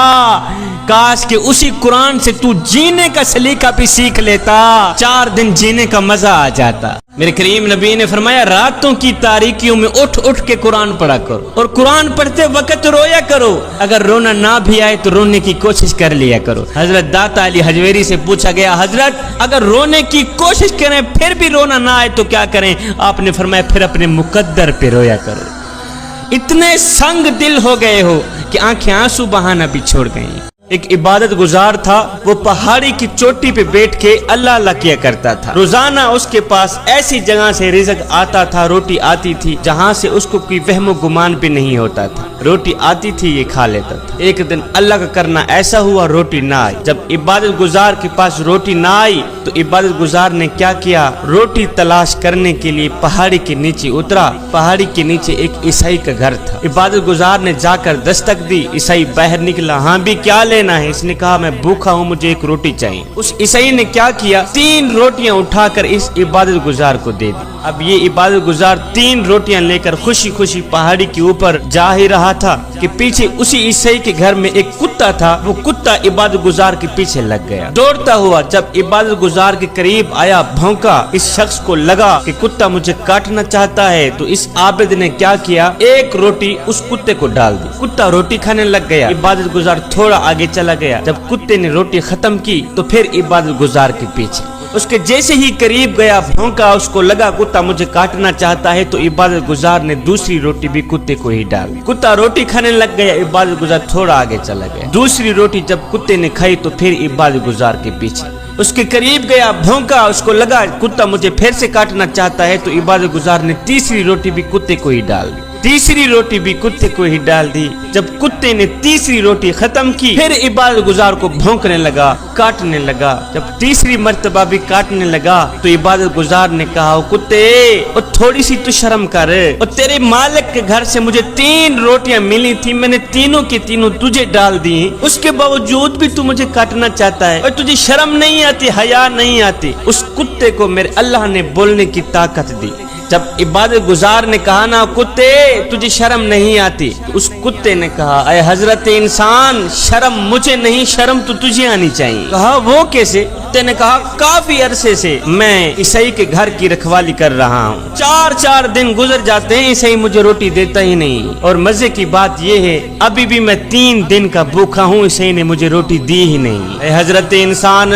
کاش کہ اسی قرآن سے تو جینے کا سلیقہ بھی سیکھ لیتا, 4 دن جینے کا مزہ آ جاتا. میرے کریم نبی نے فرمایا راتوں کی تاریکیوں میں اٹھ اٹھ کے قرآن پڑھا کرو اور قرآن پڑھتے وقت رویا کرو, اگر رونا نہ بھی آئے تو رونے کی کوشش کر لیا کرو. حضرت داتا علی حجویری سے پوچھا گیا حضرت اگر رونے کی کوشش کریں پھر بھی رونا نہ آئے تو کیا کریں؟ آپ نے فرمایا پھر اپنے مقدر پہ رویا کرو. اتنے سنگ دل ہو گئے ہو کہ آنکھیں آنسو بہانا بھی چھوڑ گئی. ایک عبادت گزار تھا, وہ پہاڑی کی چوٹی پہ بیٹھ کے اللہ اللہ کیا کرتا تھا. روزانہ اس کے پاس ایسی جگہ سے رزق آتا تھا, روٹی آتی تھی جہاں سے اس کو کوئی وہم و گمان بھی نہیں ہوتا تھا. روٹی آتی تھی یہ کھا لیتا تھا. ایک دن اللہ کا کرنا ایسا ہوا روٹی نہ آئی. جب عبادت گزار کے پاس روٹی نہ آئی تو عبادت گزار نے کیا کیا, روٹی تلاش کرنے کے لیے پہاڑی کے نیچے اترا. پہاڑی کے نیچے ایک عیسائی کا گھر تھا. عبادت گزار نے جا کر دستک دی. عیسائی باہر نکلا. ہاں بھی کیا لینا ہے؟ اس نے کہا میں بھوکا ہوں, مجھے ایک روٹی چاہیے. اس عیسائی نے کیا کیا, 3 روٹیاں اٹھا کر اس عبادت گزار کو دے دی. اب یہ عبادت گزار 3 روٹیاں لے کر خوشی خوشی پہاڑی کے اوپر جا ہی رہا تھا کہ پیچھے اسی عیسائی کے گھر میں ایک کتا تھا. وہ کتا عبادت گزار کے پیچھے لگ گیا دوڑتا ہوا. جب عبادت گزار کے قریب آیا بھونکا. اس شخص کو لگا کہ کتا مجھے کاٹنا چاہتا ہے تو اس عابد نے کیا کیا, ایک روٹی اس کتے کو ڈال دی. کتا روٹی کھانے لگ گیا. عبادت گزار تھوڑا آگے چلا گیا. جب کتے نے روٹی ختم کی تو پھر عبادت گزار کے پیچھے. اس کے جیسے ہی قریب گیا بھونکا. اس کو لگا کتا مجھے کاٹنا چاہتا ہے تو عبادت گزار نے دوسری روٹی بھی کتے کو ہی ڈال دی. کتا روٹی کھانے لگ گیا. عبادت گزار تھوڑا آگے چلا گیا. دوسری روٹی جب کتے نے کھائی تو پھر عبادت گزار کے پیچھے. اس کے قریب گیا بھونکا. اس کو لگا کتا مجھے پھر سے کاٹنا چاہتا ہے تو عبادت گزار نے تیسری روٹی بھی کتے کو ہی ڈال دی. تیسری روٹی بھی کتے کو ہی ڈال دی. جب کتے نے تیسری روٹی ختم کی پھر عبادت گزار کو بھونکنے لگا, کاٹنے لگا. جب تیسری مرتبہ بھی کاٹنے لگا تو عبادت گزار نے کہا کتے اور تھوڑی سی تو شرم کر, اور تیرے مالک کے گھر سے مجھے 3 روٹیاں ملی تھی, میں نے تینوں کی تینوں تجھے ڈال دی, اس کے باوجود بھی تو مجھے کاٹنا چاہتا ہے اور تجھے شرم نہیں آتی, حیا نہیں آتی. اس کتے کو میرے اللہ نے بولنے کی طاقت دی. جب عبادت گزار نے کہا نا کتے تجھے شرم نہیں آتی, اس کتے نے کہا اے حضرت انسان شرم مجھے نہیں, شرم تو تجھے آنی چاہیے. کہا وہ کیسے؟ کتے نے کہا کافی عرصے سے میں عیسائی کے گھر کی رکھوالی کر رہا ہوں, 4 دن گزر جاتے ہیں عیسائی مجھے روٹی دیتا ہی نہیں, اور مزے کی بات یہ ہے ابھی بھی میں 3 دن کا بھوکا ہوں, عیسائی نے مجھے روٹی دی ہی نہیں. اے حضرت انسان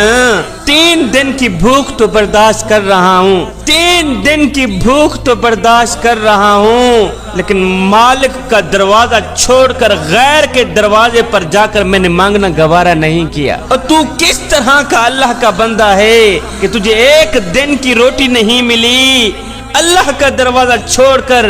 3 دن کی بھوک تو برداشت کر رہا ہوں, 3 دن کی بھوک تو برداشت کر رہا ہوں, لیکن مالک کا دروازہ چھوڑ کر غیر کے دروازے پر جا کر میں نے مانگنا گوارا نہیں کیا. اور تو کس طرح کا اللہ کا بندہ ہے کہ تجھے 1 دن کی روٹی نہیں ملی, اللہ کا دروازہ چھوڑ کر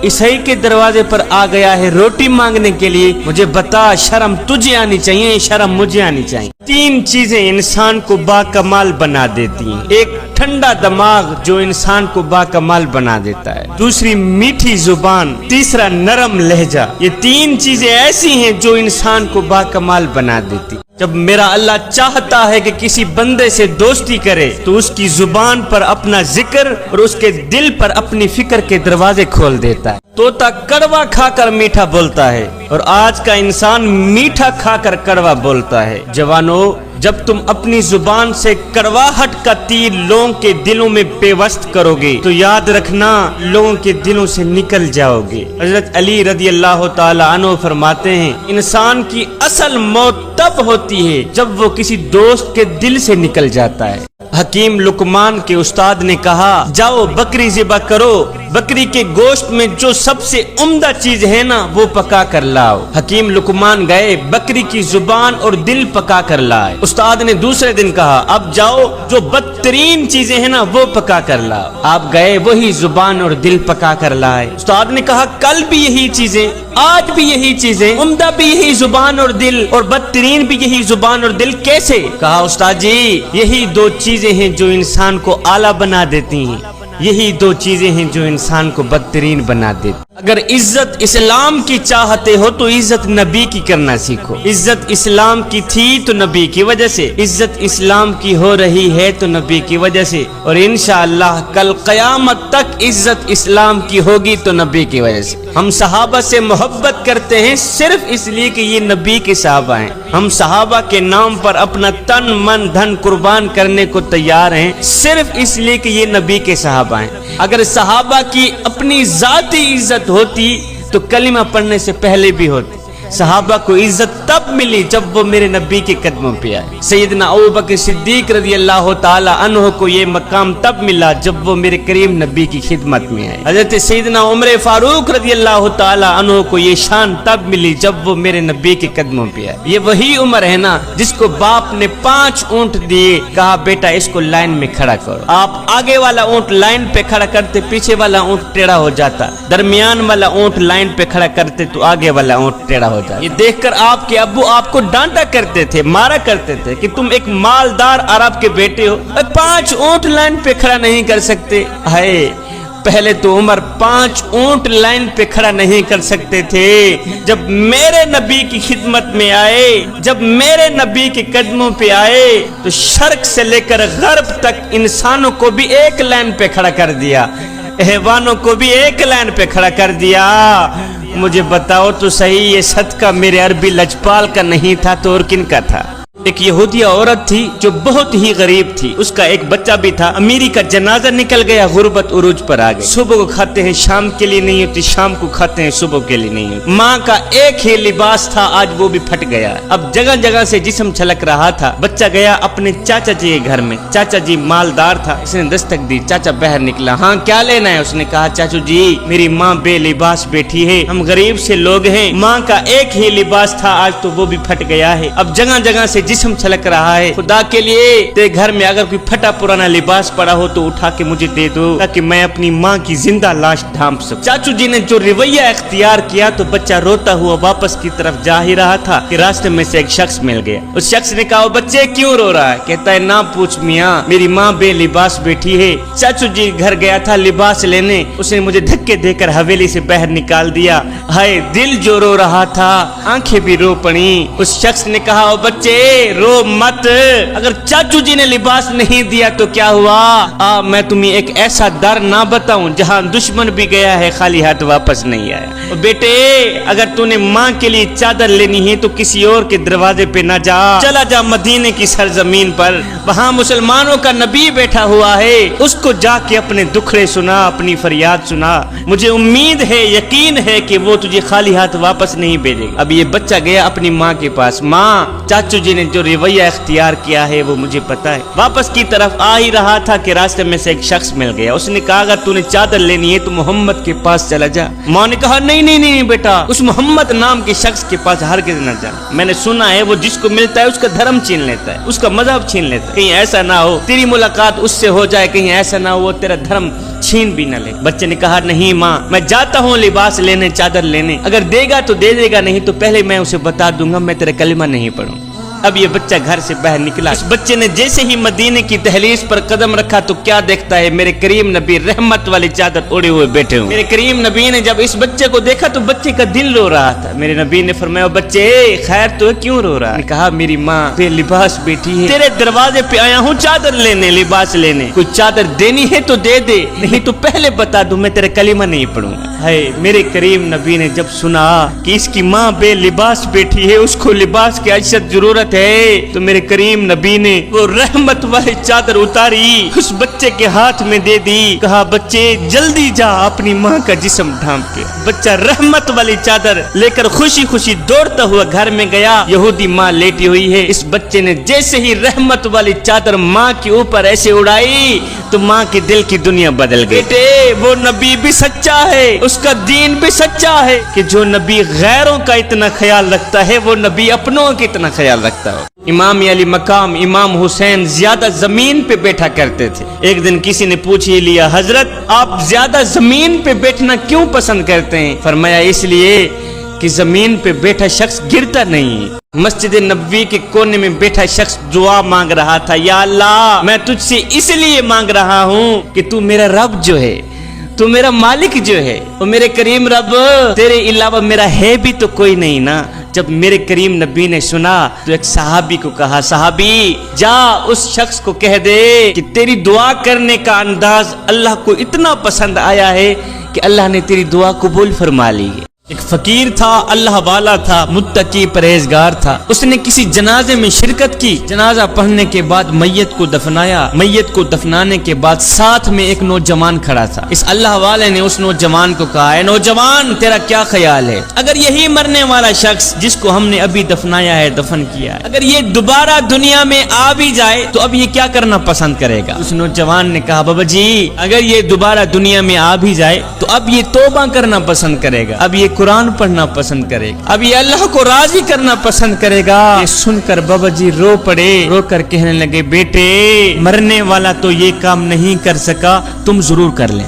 عیسائی کے دروازے پر آ گیا ہے روٹی مانگنے کے لیے. مجھے بتا شرم تجھے آنی چاہیے, شرم مجھے آنی چاہیے. 3 چیزیں انسان کو با کمال بنا دیتی ہیں. ایک ٹھنڈا دماغ جو انسان کو با کمال بنا دیتا ہے, دوسری میٹھی زبان, تیسرا نرم لہجہ. یہ 3 چیزیں ایسی ہیں جو انسان کو با کمال بنا دیتی. جب میرا اللہ چاہتا ہے کہ کسی بندے سے دوستی کرے تو اس کی زبان پر اپنا ذکر اور اس کے دل پر اپنی فکر کے دروازے کھول دیتا ہے. طوطا کڑوا کھا کر میٹھا بولتا ہے اور آج کا انسان میٹھا کھا کر کڑوا بولتا ہے. جوانو جب تم اپنی زبان سے کڑواہٹ کا تیر لوگوں کے دلوں میں پیوست کرو گے تو یاد رکھنا لوگوں کے دلوں سے نکل جاؤ گے۔ حضرت علی رضی اللہ تعالی عنہ فرماتے ہیں انسان کی اصل موت تب ہوتی ہے جب وہ کسی دوست کے دل سے نکل جاتا ہے۔ حکیم لقمان کے استاد نے کہا جاؤ بکری ذبح کرو، بکری کے گوشت میں جو سب سے عمدہ چیز ہے نا وہ پکا کر لاؤ۔ حکیم لقمان گئے، بکری کی زبان اور دل پکا کر لائے۔ استاد نے دوسرے دن کہا اب جاؤ جو بدترین چیزیں ہیں نا وہ پکا کر لاؤ۔ آپ گئے، وہی زبان اور دل پکا کر لائے۔ استاد نے کہا کل بھی یہی چیزیں، آج بھی یہی چیزیں، عمدہ بھی یہی زبان اور دل اور بدترین بھی یہی زبان اور دل، کیسے؟ کہا استاد جی یہی دو چیزیں ہیں جو انسان کو اعلیٰ بنا دیتی ہیں، یہی دو چیزیں ہیں جو انسان کو بدترین بنا دیتی۔ اگر عزت اسلام کی چاہتے ہو تو عزت نبی کی کرنا سیکھو۔ عزت اسلام کی تھی تو نبی کی وجہ سے، عزت اسلام کی ہو رہی ہے تو نبی کی وجہ سے، اور انشاءاللہ کل قیامت تک عزت اسلام کی ہوگی تو نبی کی وجہ سے۔ ہم صحابہ سے محبت کرتے ہیں صرف اس لیے کہ یہ نبی کے صحابہ ہیں۔ ہم صحابہ کے نام پر اپنا تن من دھن قربان کرنے کو تیار ہیں صرف اس لیے کہ یہ نبی کے صحابہ ہیں۔ اگر صحابہ کی اپنی ذاتی عزت ہوتی تو کلمہ پڑھنے سے پہلے بھی ہوتی۔ صحابہ کو عزت تب ملی جب وہ میرے نبی کے قدموں پہ آئے۔ سیدنا ابوبکر صدیق رضی اللہ تعالی عنہ کو یہ مقام تب ملا جب وہ میرے کریم نبی کی خدمت میں آئے۔ حضرت سیدنا عمر فاروق رضی اللہ تعالی عنہ کو یہ شان تب ملی جب وہ میرے نبی کے قدموں پہ آئے۔ یہ وہی عمر ہے نا جس کو باپ نے 5 اونٹ دیے، کہا بیٹا اس کو لائن میں کھڑا کرو۔ آپ آگے والا اونٹ لائن پہ کھڑا کرتے، پیچھے والا اونٹ ٹیڑھا ہو جاتا، درمیان والا اونٹ لائن پہ کھڑا کرتے تو آگے والا اونٹ ٹیڑھا ہو جاتا۔ یہ دیکھ کر آپ کے ابو آپ کو ڈانٹا کرتے تھے، مارا کرتے تھے کہ تم ایک مالدار عرب کے بیٹے ہو، 5 اونٹ لائن پہ کھڑا نہیں کر سکتے۔ ہائے پہلے تو عمر 5 اونٹ لائن پہ کھڑا نہیں کر سکتے تھے، جب میرے نبی کی خدمت میں آئے، جب میرے نبی کے قدموں پہ آئے تو شرق سے لے کر غرب تک انسانوں کو بھی ایک لائن پہ کھڑا کر دیا، حیوانوں کو بھی ایک لائن پہ کھڑا کر دیا۔ مجھے بتاؤ تو صحیح یہ صدقہ میرے عربی لجپال کا نہیں تھا تو اور کن کا تھا؟ ایک یہودیہ عورت تھی جو بہت ہی غریب تھی، اس کا ایک بچہ بھی تھا، امیری کا جنازہ نکل گیا، غربت عروج پر آ گئی۔ صبح کو کھاتے ہیں شام کے لیے نہیں ہوتی، شام کو کھاتے ہیں صبح کے لیے نہیں ہوتی۔ ماں کا ایک ہی لباس تھا، آج وہ بھی پھٹ گیا۔ اب جگہ جگہ سے جسم چھلک رہا تھا۔ بچہ گیا اپنے چاچا جی کے گھر میں، چاچا جی مالدار تھا، اس نے دستک دی، چاچا باہر نکلا، ہاں کیا لینا ہے؟ اس نے کہا چاچو جی میری ماں بے لباس بیٹھی ہے، ہم غریب سے لوگ ہیں، ماں کا ایک ہی لباس تھا، آج تو وہ بھی پھٹ گیا ہے۔ اب جگہ جگہ سے جسم چھلک رہا ہے، خدا کے لیے تیرے گھر میں اگر کوئی پھٹا پرانا لباس پڑا ہو تو اٹھا کے مجھے دے دو تاکہ میں اپنی ماں کی زندہ لاش ڈھانپ سکوں۔ چاچو جی نے جو رویہ اختیار کیا تو بچہ روتا ہوا واپس کی طرف جا ہی رہا تھا کہ راستے میں سے ایک شخص مل گیا۔ اس شخص نے کہا بچے کیوں رو رہا ہے؟ کہتا ہے نہ پوچھ میاں، میری ماں بے لباس بیٹھی ہے۔ چاچو جی گھر گیا تھا لباس لینے، اس نے مجھے دھکے دے کر حویلی سے باہر نکال دیا۔ ہائے دل جو رو رہا تھا آنکھیں بھی رو پڑی۔ اس شخص نے کہا بچے رو مت، اگر چاچو جی نے لباس نہیں دیا تو کیا ہوا؟ میں تمہیں ایک ایسا در نہ بتاؤں جہاں دشمن بھی گیا ہے خالی ہاتھ واپس نہیں آیا۔ بیٹے اگر تو نے ماں کے لیے چادر لینی ہے تو کسی اور کے دروازے پہ نہ جا، چلا جا مدینے کی سرزمین پر، وہاں مسلمانوں کا نبی بیٹھا ہوا ہے، اس کو جا کے اپنے دکھڑے سنا، اپنی فریاد سنا، مجھے امید ہے یقین ہے کہ وہ تجھے خالی ہاتھ واپس نہیں بھیجے گا۔ اب یہ بچہ گیا اپنی ماں کے پاس، ماں چاچو جی نے جو رویہ اختیار کیا ہے وہ مجھے پتا ہے۔ واپس کی طرف آ ہی رہا تھا کہ راستے میں سے ایک شخص مل گیا، اس نے کہا اگر تو نے چادر لینی ہے تو محمد کے پاس چلا جا۔ ماں نے کہا نہیں نہیں نہیں بیٹا، اس محمد نام کے شخص کے پاس ہرگز نہ جا، میں نے سنا ہے وہ جس کو ملتا ہے اس کا دھرم چھین لیتا ہے، اس کا مذہب چھین لیتا ہے، کہیں ایسا نہ ہو تیری ملاقات اس سے ہو جائے، کہیں ایسا نہ ہو وہ تیرا دھرم چھین بھی نہ لے۔ بچے نے کہا نہیں ماں میں جاتا ہوں لباس لینے، چادر لینے، اگر دے گا تو دے دے گا، نہیں تو پہلے میں اسے بتا دوں گا میں تیرا کلمہ نہیں پڑھوں۔ اب یہ بچہ گھر سے باہر نکلا، اس بچے نے جیسے ہی مدینے کی دہلیز پر قدم رکھا تو کیا دیکھتا ہے میرے کریم نبی رحمت والی چادر اڑے ہوئے بیٹھے ہوئے۔ میرے کریم نبی نے جب اس بچے کو دیکھا تو بچے کا دل رو رہا تھا۔ میرے نبی نے فرمایا بچے خیر تو کیوں رو رہا ہے؟ کہا میری ماں بے لباس بیٹھی ہے، تیرے دروازے پہ آیا ہوں چادر لینے، لباس لینے، کوئی چادر دینی ہے تو دے دے، نہیں تو پہلے بتا دوں میں تیرا کلمہ نہیں پڑھوں گا۔ ہے میرے کریم نبی نے جب سنا کہ اس کی ماں بے لباس بیٹھی ہے، اس کو لباس کی اشد ضرورت ضرورت ہے تو میرے کریم نبی نے وہ رحمت والی چادر اتاری, اس بچے کے ہاتھ میں دے دی, کہا بچے جلدی جا اپنی ماں کا جسم ڈھانپ کے. بچہ رحمت والی چادر لے کر خوشی خوشی دوڑتا ہوا گھر میں گیا. یہودی ماں لیٹی ہوئی ہے. اس بچے نے جیسے ہی رحمت والی چادر ماں کے اوپر ایسے اڑائی تو ماں کے دل کی دنیا بدل گئی. بیٹے وہ نبی بھی سچا ہے, اس کا دین بھی سچا ہے کہ جو نبی غیروں کا اتنا خیال رکھتا ہے وہ نبی اپنوں کا اتنا خیال رکھتا ہو. امام علی مقام امام حسین زیادہ زمین پہ بیٹھا کرتے تھے. ایک دن کسی نے پوچھ ہی لیا, حضرت آپ زیادہ زمین پہ بیٹھنا کیوں پسند کرتے ہیں؟ فرمایا اس لیے کہ زمین پہ بیٹھا شخص گرتا نہیں. مسجد نبوی کے کونے میں بیٹھا شخص دعا مانگ رہا تھا, یا اللہ میں تجھ سے اس لیے مانگ رہا ہوں کہ تو میرا رب جو ہے, تو میرا مالک جو ہے, اور میرے کریم رب تیرے علاوہ میرا ہے بھی تو کوئی نہیں نا. جب میرے کریم نبی نے سنا تو ایک صحابی کو کہا, صحابی جا اس شخص کو کہہ دے کہ تیری دعا کرنے کا انداز اللہ کو اتنا پسند آیا ہے کہ اللہ نے تیری دعا قبول فرما لی ہے. ایک فقیر تھا, اللہ والا تھا, متقی پرہیزگار تھا. اس نے کسی جنازے میں شرکت کی. جنازہ پڑھنے کے بعد میت کو دفنایا. میت کو دفنانے کے بعد ساتھ میں ایک نوجوان کھڑا تھا. اس اللہ والے نے اس نوجوان کو کہا, اے نوجوان تیرا کیا خیال ہے, اگر یہی مرنے والا شخص جس کو ہم نے ابھی دفنایا ہے, دفن کیا ہے, اگر یہ دوبارہ دنیا میں آ بھی جائے تو اب یہ کیا کرنا پسند کرے گا؟ اس نوجوان نے کہا, بابا جی اگر یہ دوبارہ دنیا میں آ بھی جائے تو اب یہ توبہ کرنا پسند کرے گا, اب یہ قرآن پڑھنا پسند کرے گا, اب یہ اللہ کو راضی کرنا پسند کرے گا. یہ سن کر بابا جی رو پڑے, رو کر کہنے لگے, بیٹے مرنے والا تو یہ کام نہیں کر سکا, تم ضرور کر لیں.